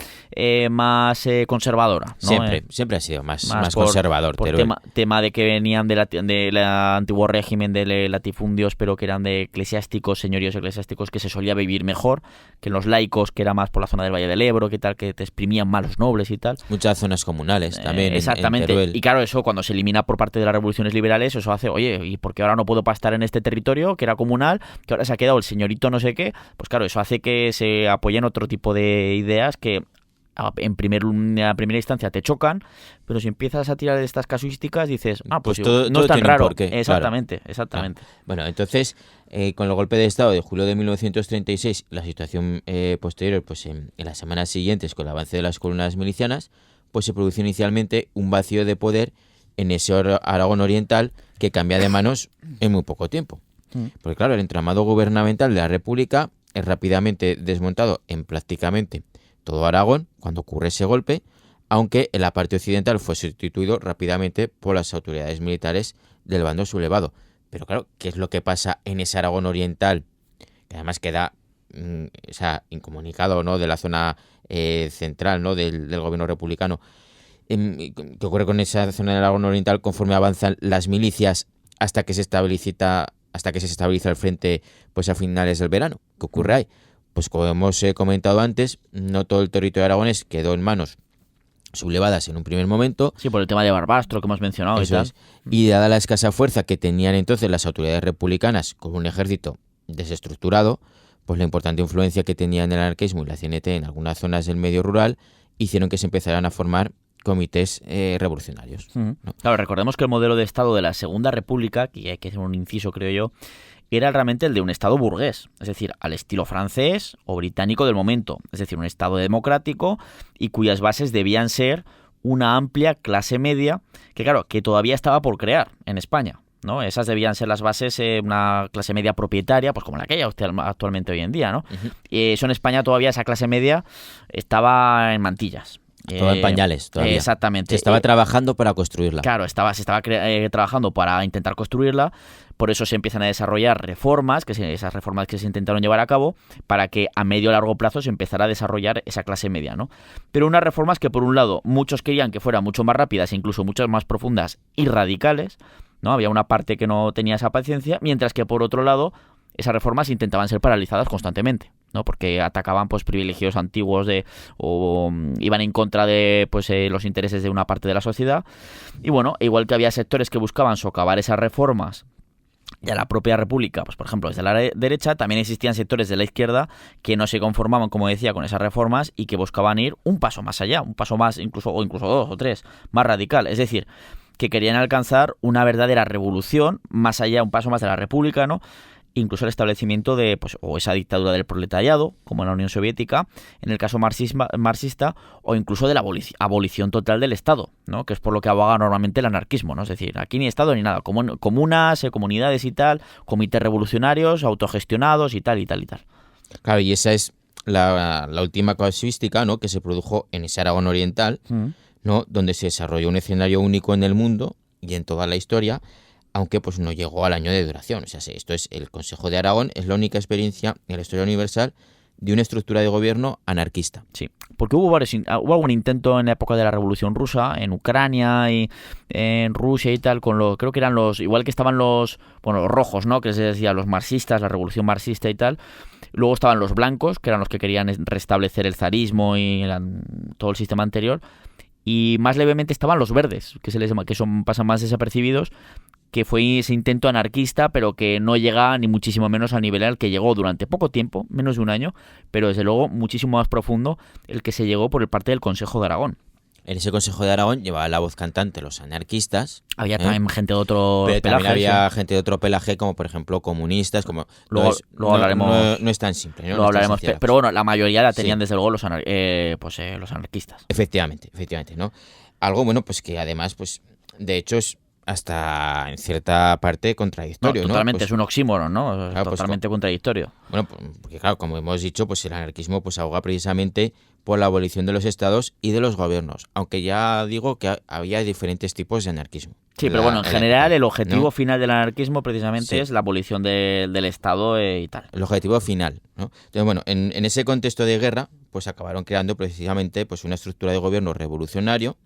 más conservadora, ¿no? Siempre ha sido más conservador por Teruel. tema de que venían del antiguo régimen de latifundios, pero que eran de eclesiásticos, señoríos eclesiásticos, que se solía vivir mejor que en los laicos, que era más por la zona del Valle del Ebro, que tal, que te exprimían más los nobles y tal. Muchas zonas comunales también. Exactamente. En Teruel. Y claro, eso cuando se elimina por parte de las revoluciones liberales, eso hace, oye, ¿y por qué ahora no puedo pastar en este territorio que era comunal, que ahora se ha quedado el señorito no sé qué? Pues claro, eso hace que se apoyen otro tipo de ideas que en primera instancia te chocan, pero si empiezas a tirar de estas casuísticas dices, pues todo, no es tan tiene raro. Un porqué, exactamente. Claro. Bueno, entonces, con el golpe de Estado de julio de 1936, la situación posterior, pues en las semanas siguientes, con el avance de las columnas milicianas, pues se produjo inicialmente un vacío de poder en ese Aragón oriental que cambia de manos en muy poco tiempo. Porque claro, el entramado gubernamental de la República es rápidamente desmontado en prácticamente todo Aragón cuando ocurre ese golpe, aunque en la parte occidental fue sustituido rápidamente por las autoridades militares del bando sublevado. Pero claro, ¿qué es lo que pasa en ese Aragón oriental? Que además queda incomunicado, ¿no?, de la zona central, ¿no?, del gobierno republicano. ¿Qué ocurre con esa zona del Aragón oriental conforme avanzan las milicias hasta que se estabiliza el frente, pues a finales del verano? ¿Qué ocurre ahí? Pues como hemos comentado antes, no todo el territorio aragonés quedó en manos sublevadas en un primer momento. Sí, por el tema de Barbastro que hemos mencionado. Eso es. Y dada la escasa fuerza que tenían entonces las autoridades republicanas con un ejército desestructurado, pues la importante influencia que tenían el anarquismo y la CNT en algunas zonas del medio rural hicieron que se empezaran a formar comités revolucionarios, ¿no? Claro, recordemos que el modelo de Estado de la Segunda República, que hay que hacer un inciso creo yo, era realmente el de un Estado burgués, es decir, al estilo francés o británico del momento, es decir, un Estado democrático y cuyas bases debían ser una amplia clase media que, claro, que todavía estaba por crear en España, ¿no? Esas debían ser las bases, una clase media propietaria, pues como la que hay actualmente hoy en día, ¿no? Eso en España todavía, esa clase media estaba en mantillas. Todo en pañales todavía. Exactamente. Se estaba trabajando para construirla. Claro, se estaba trabajando para intentar construirla. Por eso se empiezan a desarrollar reformas, esas reformas que se intentaron llevar a cabo, para que a medio o largo plazo se empezara a desarrollar esa clase media, ¿no? Pero unas reformas que, por un lado, muchos querían que fueran mucho más rápidas e incluso mucho más profundas y radicales, ¿no? Había una parte que no tenía esa paciencia, mientras que, por otro lado, esas reformas intentaban ser paralizadas constantemente, ¿no? Porque atacaban, pues, privilegios antiguos o iban en contra de, pues, los intereses de una parte de la sociedad. Y bueno, igual que había sectores que buscaban socavar esas reformas y a la propia República, pues por ejemplo desde la derecha, también existían sectores de la izquierda que no se conformaban, como decía, con esas reformas y que buscaban ir un paso más allá, un paso más, incluso dos o tres, más radical. Es decir, que querían alcanzar una verdadera revolución más allá, un paso más de la República, ¿no? Incluso el establecimiento de, pues, o esa dictadura del proletariado, como en la Unión Soviética, en el caso marxista, o incluso de la abolición total del Estado, ¿no? Que es por lo que aboga normalmente el anarquismo, ¿no? Es decir, aquí ni Estado ni nada, comunas, comunidades y tal, comités revolucionarios, autogestionados y tal, y tal, y tal. Claro, y esa es la última casuística, ¿no?, que se produjo en ese Aragón oriental, ¿no?, donde se desarrolló un escenario único en el mundo y en toda la historia, aunque pues no llegó al año de duración. O sea, esto es el Consejo de Aragón, es la única experiencia en la historia universal de una estructura de gobierno anarquista. Sí, porque hubo algún intento en la época de la Revolución Rusa, en Ucrania y en Rusia y tal, creo que eran igual que estaban los rojos, ¿no? Que se decía los marxistas, la Revolución marxista y tal. Luego estaban los blancos, que eran los que querían restablecer el zarismo y todo el sistema anterior. Y más levemente estaban los verdes, pasan más desapercibidos, que fue ese intento anarquista, pero que no llega ni muchísimo menos al nivel al que llegó durante poco tiempo, menos de un año, pero desde luego muchísimo más profundo el que se llegó por parte del Consejo de Aragón. En ese Consejo de Aragón llevaba la voz cantante los anarquistas. Había también gente de otro pero pelaje. También había gente de otro pelaje, como por ejemplo comunistas. Luego hablaremos. No es tan simple. ¿no? Luego hablaremos. Pero bueno, la mayoría la tenían desde luego los anarquistas. Efectivamente, ¿no? Algo bueno, pues que además, pues de hecho es hasta en cierta parte contradictorio, ¿no? Totalmente, Pues, es un oxímoron, ¿no? Claro, totalmente contradictorio. Bueno, porque claro, como hemos dicho, pues el anarquismo pues aboga precisamente por la abolición de los estados y de los gobiernos, aunque ya digo que había diferentes tipos de anarquismo. Sí, pero bueno, en general el objetivo ¿no? final del anarquismo precisamente es la abolición del Estado y tal. El objetivo final, ¿no? Entonces, bueno, en ese contexto de guerra, pues acabaron creando precisamente pues una estructura de gobierno revolucionario,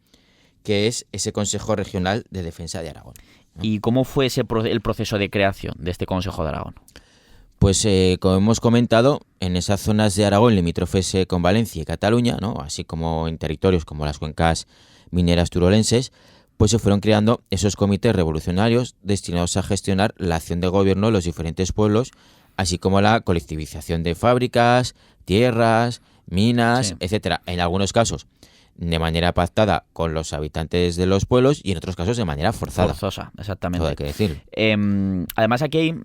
que es ese Consejo Regional de Defensa de Aragón, ¿no? ¿Y cómo fue el proceso de creación de este Consejo de Aragón? Pues como hemos comentado, en esas zonas de Aragón limítrofes con Valencia y Cataluña, ¿no? Así como en territorios como las cuencas mineras turolenses, pues se fueron creando esos comités revolucionarios destinados a gestionar la acción de gobierno de los diferentes pueblos, así como la colectivización de fábricas, tierras, minas, etcétera. En algunos casos de manera pactada con los habitantes de los pueblos y en otros casos de manera forzada. Forzosa, exactamente. Todo hay que decir. Además aquí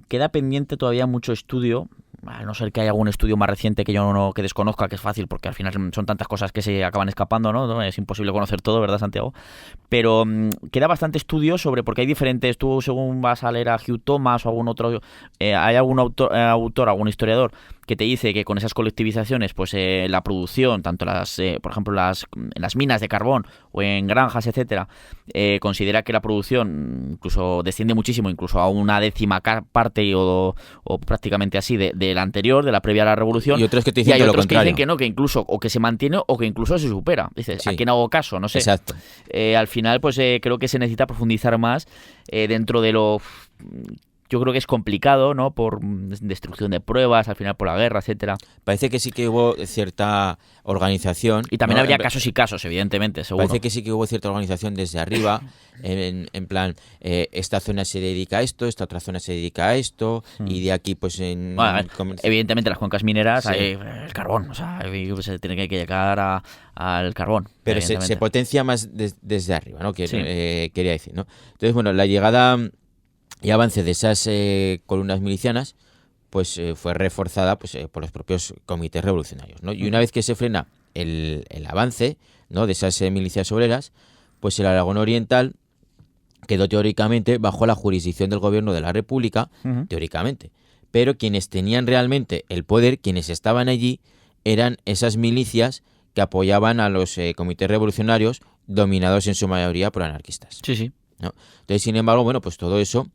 queda pendiente todavía mucho estudio, a no ser que haya algún estudio más reciente que desconozca, que es fácil porque al final son tantas cosas que se acaban escapando, ¿no? Es imposible conocer todo, ¿verdad, Santiago? Pero queda bastante estudio porque hay diferentes, tú según vas a leer a Hugh Thomas o algún otro, hay algún autor, algún historiador que te dice que con esas colectivizaciones, pues la producción, tanto por ejemplo en las minas de carbón o en granjas, etcétera, considera que la producción incluso desciende muchísimo, incluso a una décima parte o prácticamente así de la anterior, de la previa a la revolución. Y otros que te dicen que lo otros contrario. Que dicen que no, que incluso o que se mantiene o que incluso se supera. Dices, Sí. ¿a quién hago caso? No sé. Exacto. Al final, pues creo que se necesita profundizar más dentro de lo... Yo creo que es complicado, ¿no? Por destrucción de pruebas, al final por la guerra, etcétera. Parece que sí que hubo cierta organización. Y también ¿no? habría casos y casos, evidentemente, seguro. Parece que sí que hubo cierta organización desde arriba, en plan, esta zona se dedica a esto, esta otra zona se dedica a esto, y de aquí pues evidentemente las cuencas mineras, Sí. hay el carbón, o sea, se tiene que llegar al carbón. Pero se potencia más desde arriba, ¿no? Sí. Quería decir, ¿no? Entonces, bueno, la llegada y avance de esas columnas milicianas pues fue reforzada pues, por los propios comités revolucionarios, ¿no? Y una vez que se frena el avance, ¿no? de esas milicias obreras, pues el Aragón Oriental quedó teóricamente bajo la jurisdicción del gobierno de la República, teóricamente. Pero quienes tenían realmente el poder, quienes estaban allí, eran esas milicias que apoyaban a los comités revolucionarios, dominados en su mayoría por anarquistas. Sí, sí. ¿No? Entonces, sin embargo, bueno, pues todo eso,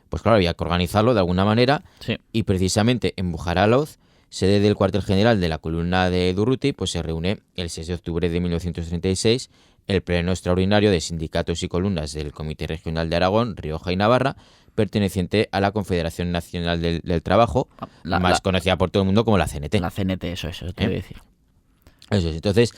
pues claro, había que organizarlo de alguna manera, Sí. y precisamente en Bujaraloz, sede del cuartel general de la columna de Durruti, pues se reúne el 6 de octubre de 1936 el pleno extraordinario de sindicatos y columnas del Comité Regional de Aragón, Rioja y Navarra, perteneciente a la Confederación Nacional del Trabajo, más conocida por todo el mundo como la CNT. La CNT, eso te voy a decir. Eso es. Entonces,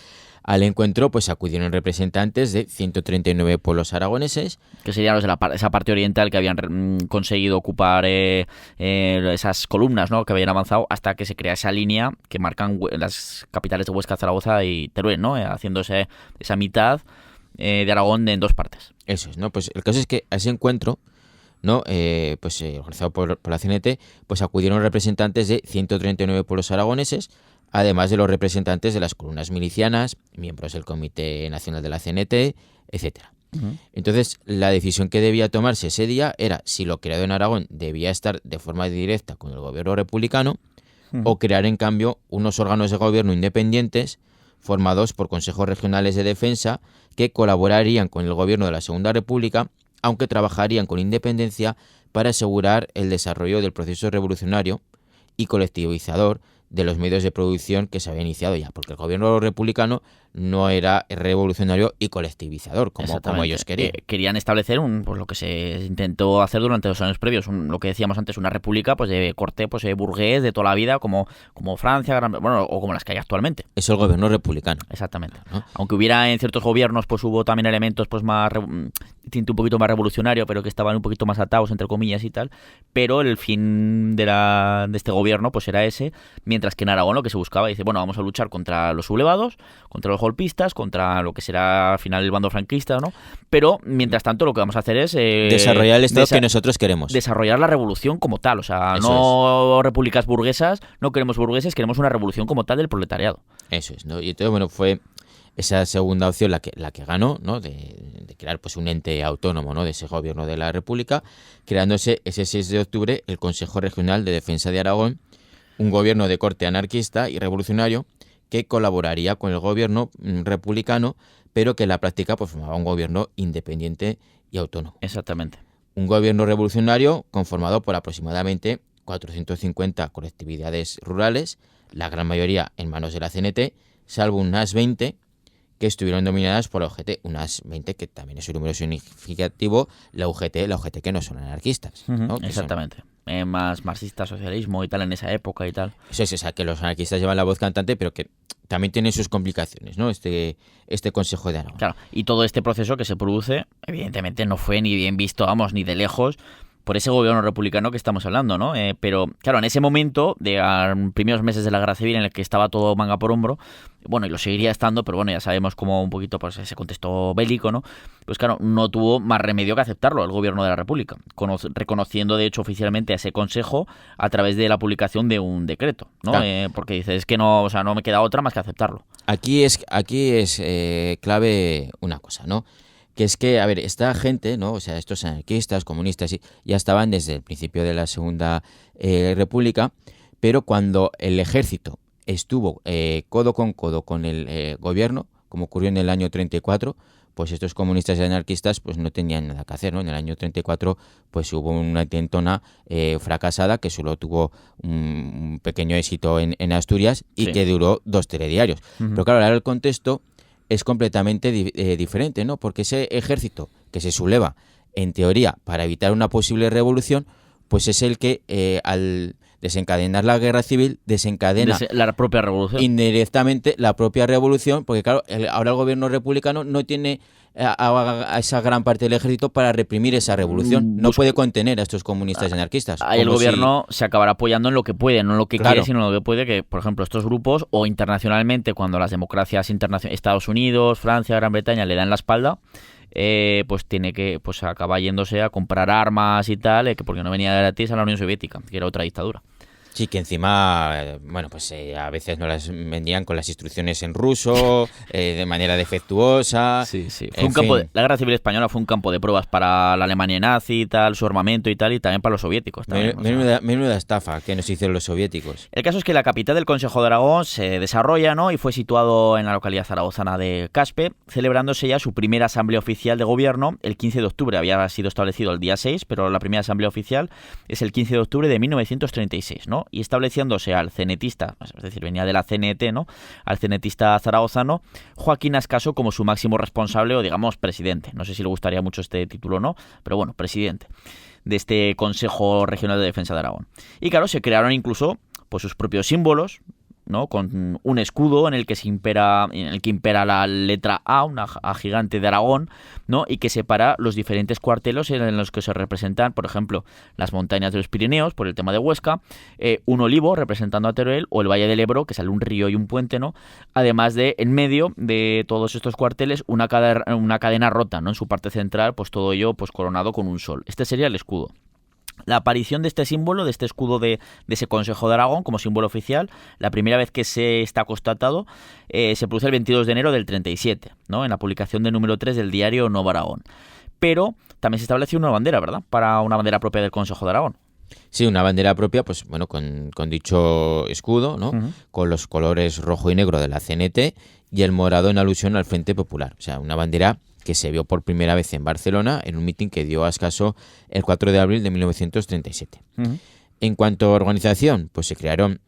al encuentro pues acudieron representantes de 139 pueblos aragoneses. Que serían los de esa parte oriental que habían conseguido ocupar esas columnas, ¿no? Que habían avanzado hasta que se crea esa línea que marcan las capitales de Huesca, Zaragoza y Teruel, ¿no? Haciéndose esa mitad de Aragón en dos partes. Eso es, ¿no? Pues el caso es que a ese encuentro, ¿no? Organizado por la CNT, pues acudieron representantes de 139 pueblos aragoneses, además de los representantes de las columnas milicianas, miembros del Comité Nacional de la CNT, etcétera. Entonces, la decisión que debía tomarse ese día era si lo creado en Aragón debía estar de forma directa con el gobierno republicano o crear, en cambio, unos órganos de gobierno independientes formados por consejos regionales de defensa que colaborarían con el gobierno de la Segunda República aunque trabajarían con independencia para asegurar el desarrollo del proceso revolucionario y colectivizador de los medios de producción que se había iniciado ya, porque el gobierno republicano no era revolucionario y colectivizador como ellos querían. Querían establecer pues lo que se intentó hacer durante los años previos, lo que decíamos antes, una república pues de corte pues burgués de toda la vida, como Francia, o como las que hay actualmente. Es el gobierno republicano. Exactamente. ¿No? Aunque hubiera en ciertos gobiernos, pues hubo también elementos pues más tinte un poquito más revolucionario, pero que estaban un poquito más atados, entre comillas y tal, pero el fin de este gobierno pues era ese, mientras que en Aragón lo que se buscaba, dice, bueno, vamos a luchar contra los sublevados, contra los golpistas, contra lo que será al final el bando franquista, ¿no? Pero mientras tanto lo que vamos a hacer es desarrollar el Estado que nosotros queremos. Desarrollar la revolución como tal, o sea, eso no es. Repúblicas burguesas, no queremos burgueses, queremos una revolución como tal del proletariado. Eso es, ¿no? Y entonces, bueno, fue esa segunda opción la que ganó, ¿no? De crear pues un ente autónomo, ¿no? De ese gobierno de la República, creándose ese 6 de octubre el Consejo Regional de Defensa de Aragón, un gobierno de corte anarquista y revolucionario que colaboraría con el gobierno republicano, pero que en la práctica pues formaba un gobierno independiente y autónomo. Exactamente. Un gobierno revolucionario conformado por aproximadamente 450 colectividades rurales, la gran mayoría en manos de la CNT, salvo unas 20 que estuvieron dominadas por la UGT, unas 20 que también es un número significativo, la UGT que no son anarquistas, ¿no? Exactamente. Más marxista, socialismo y tal en esa época y tal. Eso es, o sea, que los anarquistas llevan la voz cantante, pero que también tienen sus complicaciones, ¿no? Este Consejo de Aragón. Claro, y todo este proceso que se produce, evidentemente no fue ni bien visto, vamos, ni de lejos, por ese gobierno republicano que estamos hablando, ¿no? Pero, claro, en ese momento, de primeros meses de la Guerra Civil, en el que estaba todo manga por hombro, bueno, y lo seguiría estando, pero bueno, ya sabemos cómo un poquito pues ese contexto bélico, ¿no? Pues claro, no tuvo más remedio que aceptarlo el gobierno de la República, reconociendo de hecho oficialmente a ese consejo a través de la publicación de un decreto, ¿no? Claro. Porque dice, es que no, o sea, no me queda otra más que aceptarlo. Aquí es clave una cosa, ¿no? Que es que, a ver, esta gente, ¿no? O sea, estos anarquistas, comunistas, ya estaban desde el principio de la Segunda República, pero cuando el ejército estuvo codo con codo con el gobierno, como ocurrió en el año 34, pues estos comunistas y anarquistas pues no tenían nada que hacer, ¿no? En el año 34 pues hubo una intentona fracasada que solo tuvo un pequeño éxito en Asturias y que duró 2 telediarios. Pero claro, ahora el contexto es completamente diferente, ¿no? Porque ese ejército que se subleva, en teoría, para evitar una posible revolución, pues es el que al desencadenar la guerra civil desencadena la propia revolución. Indirectamente la propia revolución, porque claro, ahora el gobierno republicano no tiene a esa gran parte del ejército para reprimir esa revolución. No puede contener a estos comunistas y anarquistas. Ahí el gobierno se acabará apoyando en lo que puede, no en lo que quiere, sino en lo que puede, que por ejemplo estos grupos, o internacionalmente, cuando las democracias internacionales, Estados Unidos, Francia, Gran Bretaña, le dan la espalda, pues tiene que, pues acaba yéndose a comprar armas y tal, porque no venía gratis a la Unión Soviética, que era otra dictadura. Sí, que encima, bueno, pues a veces no las vendían con las instrucciones en ruso, de manera defectuosa. Sí. Fue la Guerra Civil Española fue un campo de pruebas para la Alemania nazi y tal, su armamento y tal, y también para los soviéticos. También, menuda estafa que nos hicieron los soviéticos. El caso es que la capital del Consejo de Aragón se desarrolla, ¿no? Y fue situado en la localidad zaragozana de Caspe, celebrándose ya su primera asamblea oficial de gobierno el 15 de octubre. Había sido establecido el día 6, pero la primera asamblea oficial es el 15 de octubre de 1936, ¿no? Y estableciéndose al cenetista, es decir, venía de la CNT, ¿no? Al cenetista zaragozano Joaquín Ascaso como su máximo responsable o, digamos, presidente. No sé si le gustaría mucho este título o no, pero bueno, presidente de este Consejo Regional de Defensa de Aragón. Y claro, se crearon incluso pues sus propios símbolos, ¿no? Con un escudo en el que impera la letra A, una A gigante de Aragón, ¿no? Y que separa los diferentes cuartelos en los que se representan, por ejemplo, las montañas de los Pirineos, por el tema de Huesca, un olivo representando a Teruel, o el Valle del Ebro, que sale un río y un puente, ¿no? Además de, en medio de todos estos cuarteles, una cadena rota, ¿no? En su parte central, pues todo ello pues coronado con un sol. Este sería el escudo. La aparición de este símbolo, de este escudo de ese Consejo de Aragón como símbolo oficial, la primera vez que se está constatado, se produce el 22 de enero del 37, ¿no? En la publicación del número 3 del diario Nuevo Aragón. Pero también se estableció una bandera, ¿verdad? Para una bandera propia del Consejo de Aragón. Sí, una bandera propia, pues bueno, con dicho escudo, ¿no? Con los colores rojo y negro de la CNT y el morado en alusión al Frente Popular. O sea, una bandera que se vio por primera vez en Barcelona en un mitin que dio a escaso el 4 de abril de 1937. En cuanto a organización, pues se crearon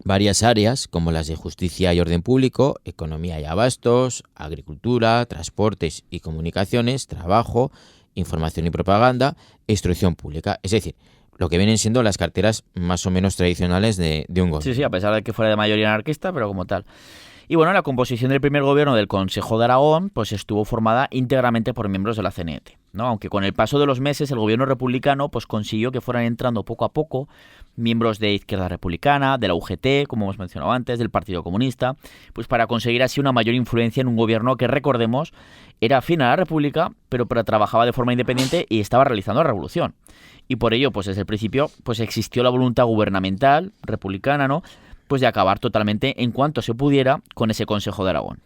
varias áreas como las de justicia y orden público, economía y abastos, agricultura, transportes y comunicaciones, trabajo, información y propaganda e instrucción pública. Es decir, lo que vienen siendo las carteras más o menos tradicionales de un gobierno. Sí, a pesar de que fuera de mayoría anarquista, pero como tal. Y bueno, la composición del primer gobierno del Consejo de Aragón pues estuvo formada íntegramente por miembros de la CNT, ¿no? Aunque con el paso de los meses el gobierno republicano pues consiguió que fueran entrando poco a poco miembros de Izquierda Republicana, de la UGT, como hemos mencionado antes, del Partido Comunista, pues para conseguir así una mayor influencia en un gobierno que, recordemos, era afín a la República, pero trabajaba de forma independiente y estaba realizando la revolución. Y por ello, pues desde el principio, pues existió la voluntad gubernamental, republicana, ¿no?, pues de acabar totalmente en cuanto se pudiera con ese Consejo de Aragón.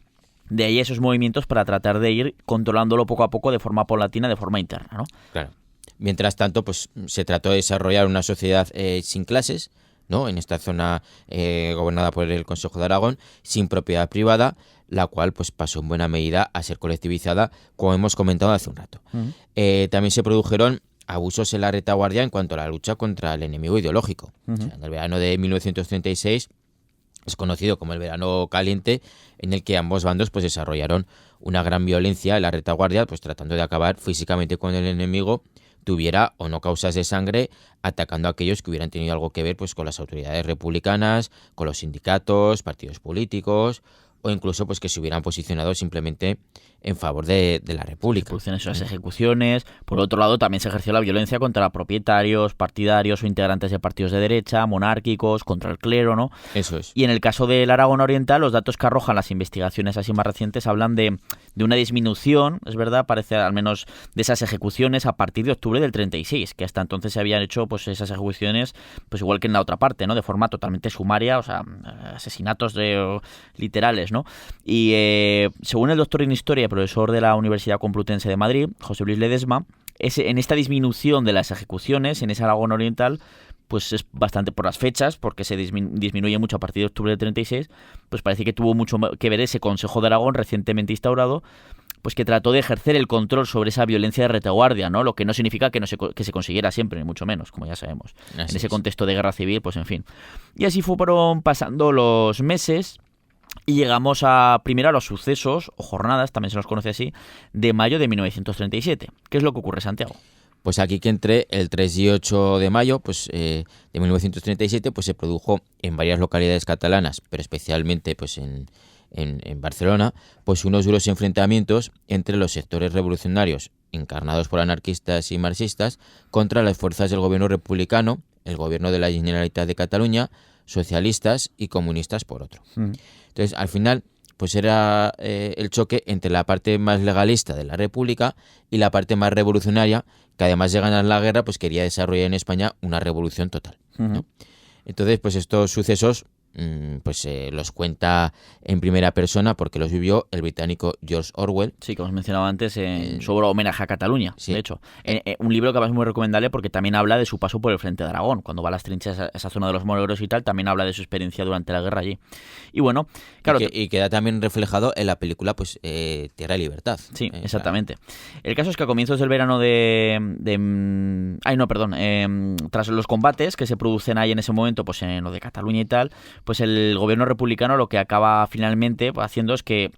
De ahí esos movimientos para tratar de ir controlándolo poco a poco de forma paulatina, de forma interna, ¿no? Claro. Mientras tanto, pues se trató de desarrollar una sociedad sin clases, ¿no?, en esta zona gobernada por el Consejo de Aragón, sin propiedad privada, la cual pues pasó en buena medida a ser colectivizada, como hemos comentado hace un rato. También se produjeron abusos en la retaguardia en cuanto a la lucha contra el enemigo ideológico. O sea, en el verano de 1936 es conocido como el verano caliente, en el que ambos bandos pues desarrollaron una gran violencia en la retaguardia, pues tratando de acabar físicamente con el enemigo, tuviera o no causas de sangre, atacando a aquellos que hubieran tenido algo que ver pues con las autoridades republicanas, con los sindicatos, partidos políticos, o incluso pues que se hubieran posicionado simplemente en favor de la República. Se producen esas ejecuciones. Por otro lado, también se ejerció la violencia contra propietarios, partidarios o integrantes de partidos de derecha, monárquicos, contra el clero, ¿no? Eso es. Y en el caso del Aragón Oriental, los datos que arrojan las investigaciones así más recientes hablan de una disminución, es verdad, parece al menos de esas ejecuciones a partir de octubre del 36, que hasta entonces se habían hecho pues esas ejecuciones pues igual que en la otra parte, ¿no?, de forma totalmente sumaria, o sea, asesinatos literales, ¿no? Y según el doctor en Historia, profesor de la Universidad Complutense de Madrid, José Luis Ledesma, en esta disminución de las ejecuciones en ese Aragón Oriental, pues es bastante por las fechas, porque se disminuye mucho a partir de octubre del 36, pues parece que tuvo mucho que ver ese Consejo de Aragón recientemente instaurado, pues que trató de ejercer el control sobre esa violencia de retaguardia, ¿no? Lo que no significa que se consiguiera siempre, ni mucho menos, como ya sabemos. En ese contexto de guerra civil, pues en fin. Y así fueron pasando los meses. Y llegamos primero a los sucesos, o jornadas, también se los conoce así, de mayo de 1937. ¿Qué es lo que ocurre, Santiago? Pues aquí que entre el 3 y 8 de mayo pues, de 1937 pues, se produjo en varias localidades catalanas, pero especialmente pues, en Barcelona, pues unos duros enfrentamientos entre los sectores revolucionarios encarnados por anarquistas y marxistas contra las fuerzas del gobierno republicano, el gobierno de la Generalitat de Cataluña, socialistas y comunistas por otro. Entonces, al final, pues era el choque entre la parte más legalista de la República y la parte más revolucionaria, que además de ganar la guerra, pues quería desarrollar en España una revolución total, ¿no? Entonces, pues estos sucesos pues los cuenta en primera persona porque los vivió el británico George Orwell. Sí, como hemos mencionado antes, en su obra Homenaje a Cataluña, sí. De hecho. Un libro que es muy recomendable porque también habla de su paso por el frente de Aragón. Cuando va a las trincheras, a esa zona de los Moreros y tal, también habla de su experiencia durante la guerra allí. Y bueno, claro... Y queda también reflejado en la película pues Tierra y Libertad. Sí, exactamente. El caso es que a comienzos del verano tras los combates que se producen ahí en ese momento, pues en lo de Cataluña y tal, pues el gobierno republicano lo que acaba finalmente haciendo es que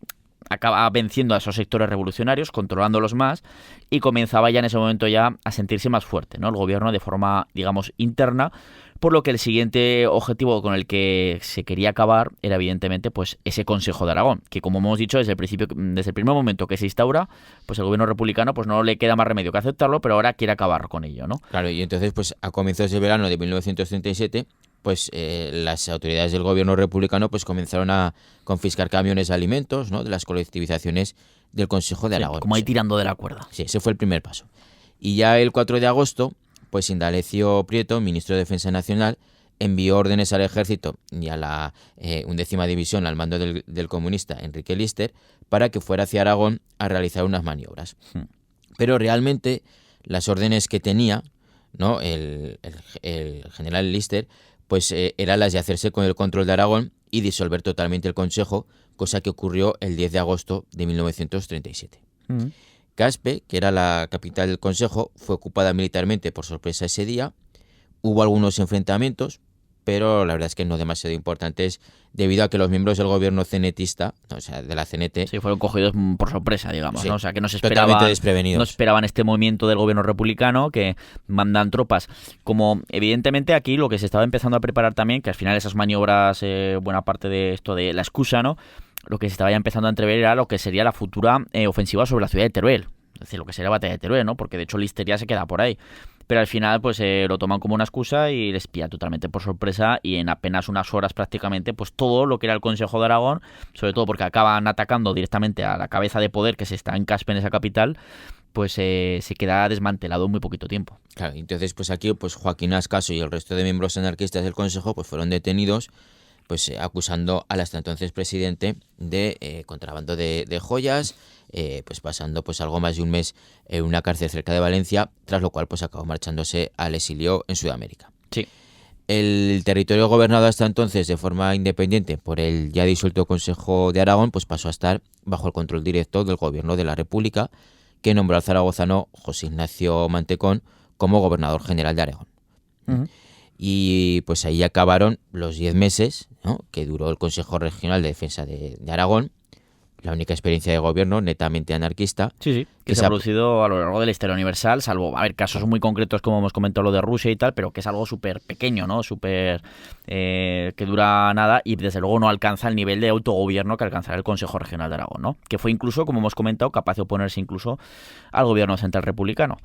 acaba venciendo a esos sectores revolucionarios, controlándolos más, y comenzaba ya en ese momento ya a sentirse más fuerte, ¿no?, el gobierno de forma, digamos, interna, por lo que el siguiente objetivo con el que se quería acabar era evidentemente pues ese Consejo de Aragón, que como hemos dicho desde el primer momento que se instaura, pues el gobierno republicano pues no le queda más remedio que aceptarlo, pero ahora quiere acabar con ello, ¿no? Claro, y entonces pues a comienzos del verano de 1937 pues las autoridades del gobierno republicano pues comenzaron a confiscar camiones de alimentos, ¿no?, de las colectivizaciones del Consejo de Aragón. Como ahí tirando de la cuerda. Sí, ese fue el primer paso. Y ya el 4 de agosto, pues Indalecio Prieto, ministro de Defensa Nacional, envió órdenes al ejército y a la 11ª división al mando del comunista Enrique Lister para que fuera hacia Aragón a realizar unas maniobras. Pero realmente las órdenes que tenía, ¿no?, el general Lister, pues eran las de hacerse con el control de Aragón y disolver totalmente el Consejo, cosa que ocurrió el 10 de agosto de 1937. Caspe, que era la capital del Consejo, fue ocupada militarmente por sorpresa ese día. Hubo algunos enfrentamientos, pero la verdad es que no demasiado importantes, debido a que los miembros del gobierno cenetista, o sea, de la CNT... Sí, fueron cogidos por sorpresa, digamos, sí, ¿no? O sea, que no esperaban este movimiento del gobierno republicano que mandan tropas. Como evidentemente aquí lo que se estaba empezando a preparar también, que al final esas maniobras, buena parte de esto de la excusa, ¿no? Lo que se estaba ya empezando a entrever era lo que sería la futura ofensiva sobre la ciudad de Teruel. Es decir, lo que sería la batalla de Teruel, ¿no? Porque de hecho Lister ya se queda por ahí. Pero al final pues lo toman como una excusa y les pilla totalmente por sorpresa, y en apenas unas horas prácticamente pues todo lo que era el Consejo de Aragón, sobre todo porque acaban atacando directamente a la cabeza de poder que se está en Caspe, en esa capital, pues se queda desmantelado en muy poquito tiempo. Claro, entonces pues aquí pues Joaquín Ascaso y el resto de miembros anarquistas del Consejo pues fueron detenidos, pues acusando al hasta entonces presidente de contrabando de joyas, pues pasando pues algo más de un mes en una cárcel cerca de Valencia, tras lo cual pues acabó marchándose al exilio en Sudamérica. Sí. El territorio gobernado hasta entonces de forma independiente por el ya disuelto Consejo de Aragón pues pasó a estar bajo el control directo del gobierno de la República, que nombró al zaragozano José Ignacio Mantecón como gobernador general de Aragón. Uh-huh. Y pues ahí acabaron los 10 meses, ¿no?, que duró el Consejo Regional de Defensa de Aragón, la única experiencia de gobierno netamente anarquista. Sí, que se ha producido a lo largo de la historia universal, salvo, a ver, casos muy concretos como hemos comentado lo de Rusia y tal, pero que es algo súper pequeño, ¿no? Súper que dura nada y desde luego no alcanza el nivel de autogobierno que alcanzará el Consejo Regional de Aragón, ¿no? Que fue incluso, como hemos comentado, capaz de oponerse incluso al gobierno central republicano.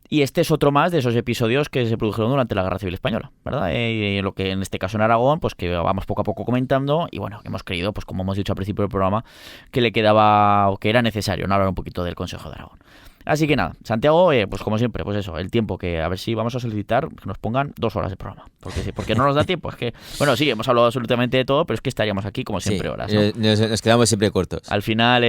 Y este es otro más de esos episodios que se produjeron durante la Guerra Civil Española, ¿verdad? Lo que en este caso en Aragón, pues que vamos poco a poco comentando, y bueno, que hemos creído, pues como hemos dicho al principio del programa, que le quedaba o que era necesario, ¿no?, hablar un poquito del Consejo de Aragón. Así que nada, Santiago, pues como siempre, pues eso, el tiempo que a ver si vamos a solicitar que nos pongan 2 horas de programa. Porque no nos da tiempo, es que, bueno, sí, hemos hablado absolutamente de todo, pero es que estaríamos aquí como siempre horas, ¿no? Nos quedamos siempre cortos. Al final,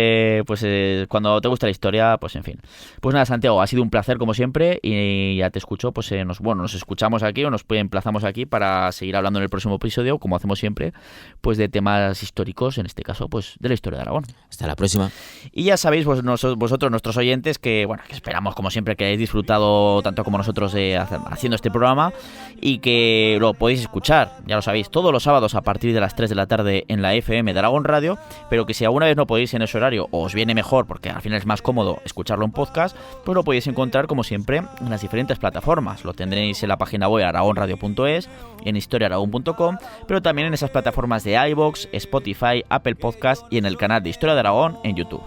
cuando te gusta la historia, pues en fin. Pues nada, Santiago, ha sido un placer como siempre y ya te escucho, pues nos escuchamos aquí o nos emplazamos aquí para seguir hablando en el próximo episodio, como hacemos siempre, pues de temas históricos, en este caso, pues de la historia de Aragón. Hasta la próxima. Y ya sabéis, pues vosotros, nuestros oyentes, que bueno, que esperamos como siempre que hayáis disfrutado tanto como nosotros haciendo este programa, y que lo podéis escuchar, ya lo sabéis, todos los sábados a partir de las 3 de la tarde en la FM de Aragón Radio, pero que si alguna vez no podéis en ese horario o os viene mejor porque al final es más cómodo escucharlo en podcast, pues lo podéis encontrar como siempre en las diferentes plataformas. Lo tendréis en la página web aragonradio.es, en historiaaragón.com, pero también en esas plataformas de iVoox, Spotify, Apple Podcast y en el canal de Historia de Aragón en YouTube.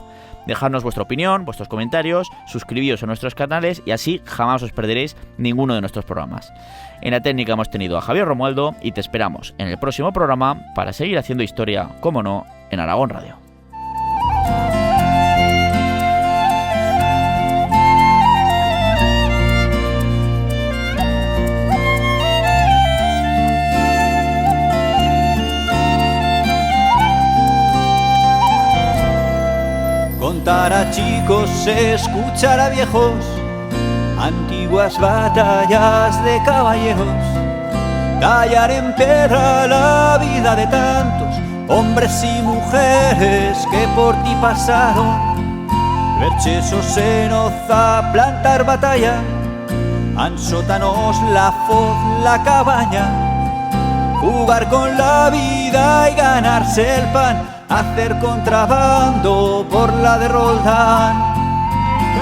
Dejadnos vuestra opinión, vuestros comentarios, suscribíos a nuestros canales y así jamás os perderéis ninguno de nuestros programas. En la técnica hemos tenido a Javier Romualdo y te esperamos en el próximo programa para seguir haciendo historia, como no, en Aragón Radio. Contar a chicos, escuchar a viejos, antiguas batallas de caballeros, tallar en piedra la vida de tantos hombres y mujeres que por ti pasaron, ver chesos en Oza, plantar batalla, en sótanos la foz, la cabaña, jugar con la vida y ganarse el pan, hacer contrabando por la de Roldán.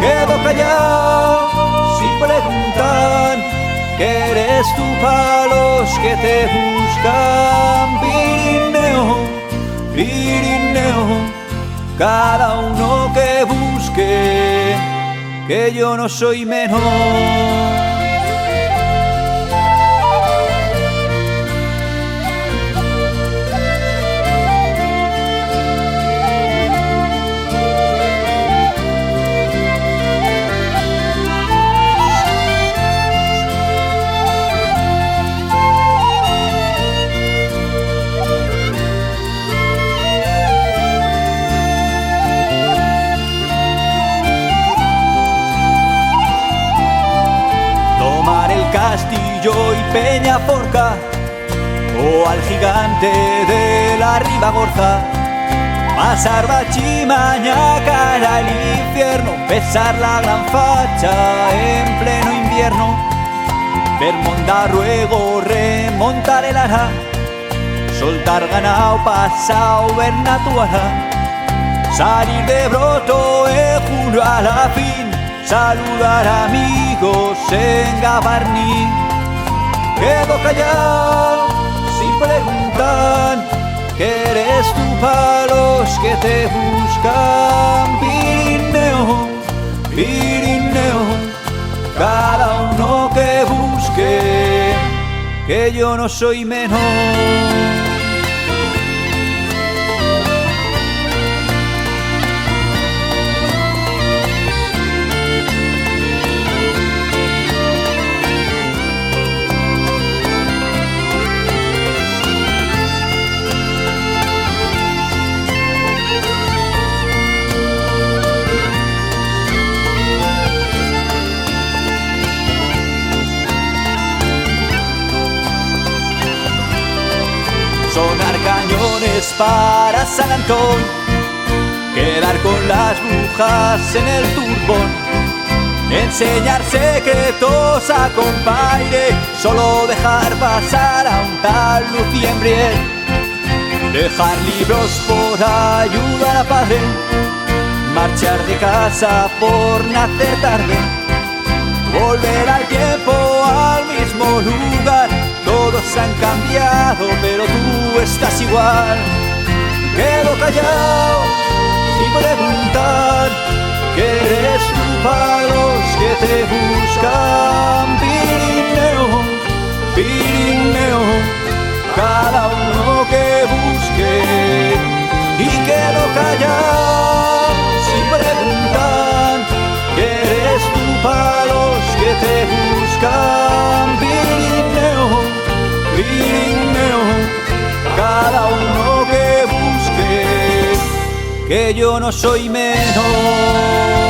Quedo callado si preguntan que eres tú para los que te buscan. Pirineo, Pirineo, cada uno que busque, que yo no soy menor. Castillo y Peñaforca, o al gigante de la Ribagorza, Pasar bachimañaca al infierno, besar la gran facha en pleno invierno, ver Mondarruego remontar el Ara, soltar ganao pasao ver Natuara, salir de Broto en julio a la fin, saludar amigos en Gavarní. Quedo callado sin preguntar, que eres tú para los que te buscan. Pirineo, Pirineo, cada uno que busque, que yo no soy menos. Sonar cañones para San Antón, quedar con las brujas en el turbón, enseñar secretos a compadre, solo dejar pasar a un tal Lucien Briel, dejar libros por ayudar a padre, marchar de casa por nacer tarde, volver al tiempo al mismo lugar. Todos han cambiado, pero tú estás igual. Quedo callado sin preguntar, que eres tú para los que te buscan. Pirineo, Pirineo, cada uno que busque. Y quedo callado sin preguntar, que eres tú para los que te buscan. Pirineo, Pirineo, cada uno que busque, que yo no soy menos.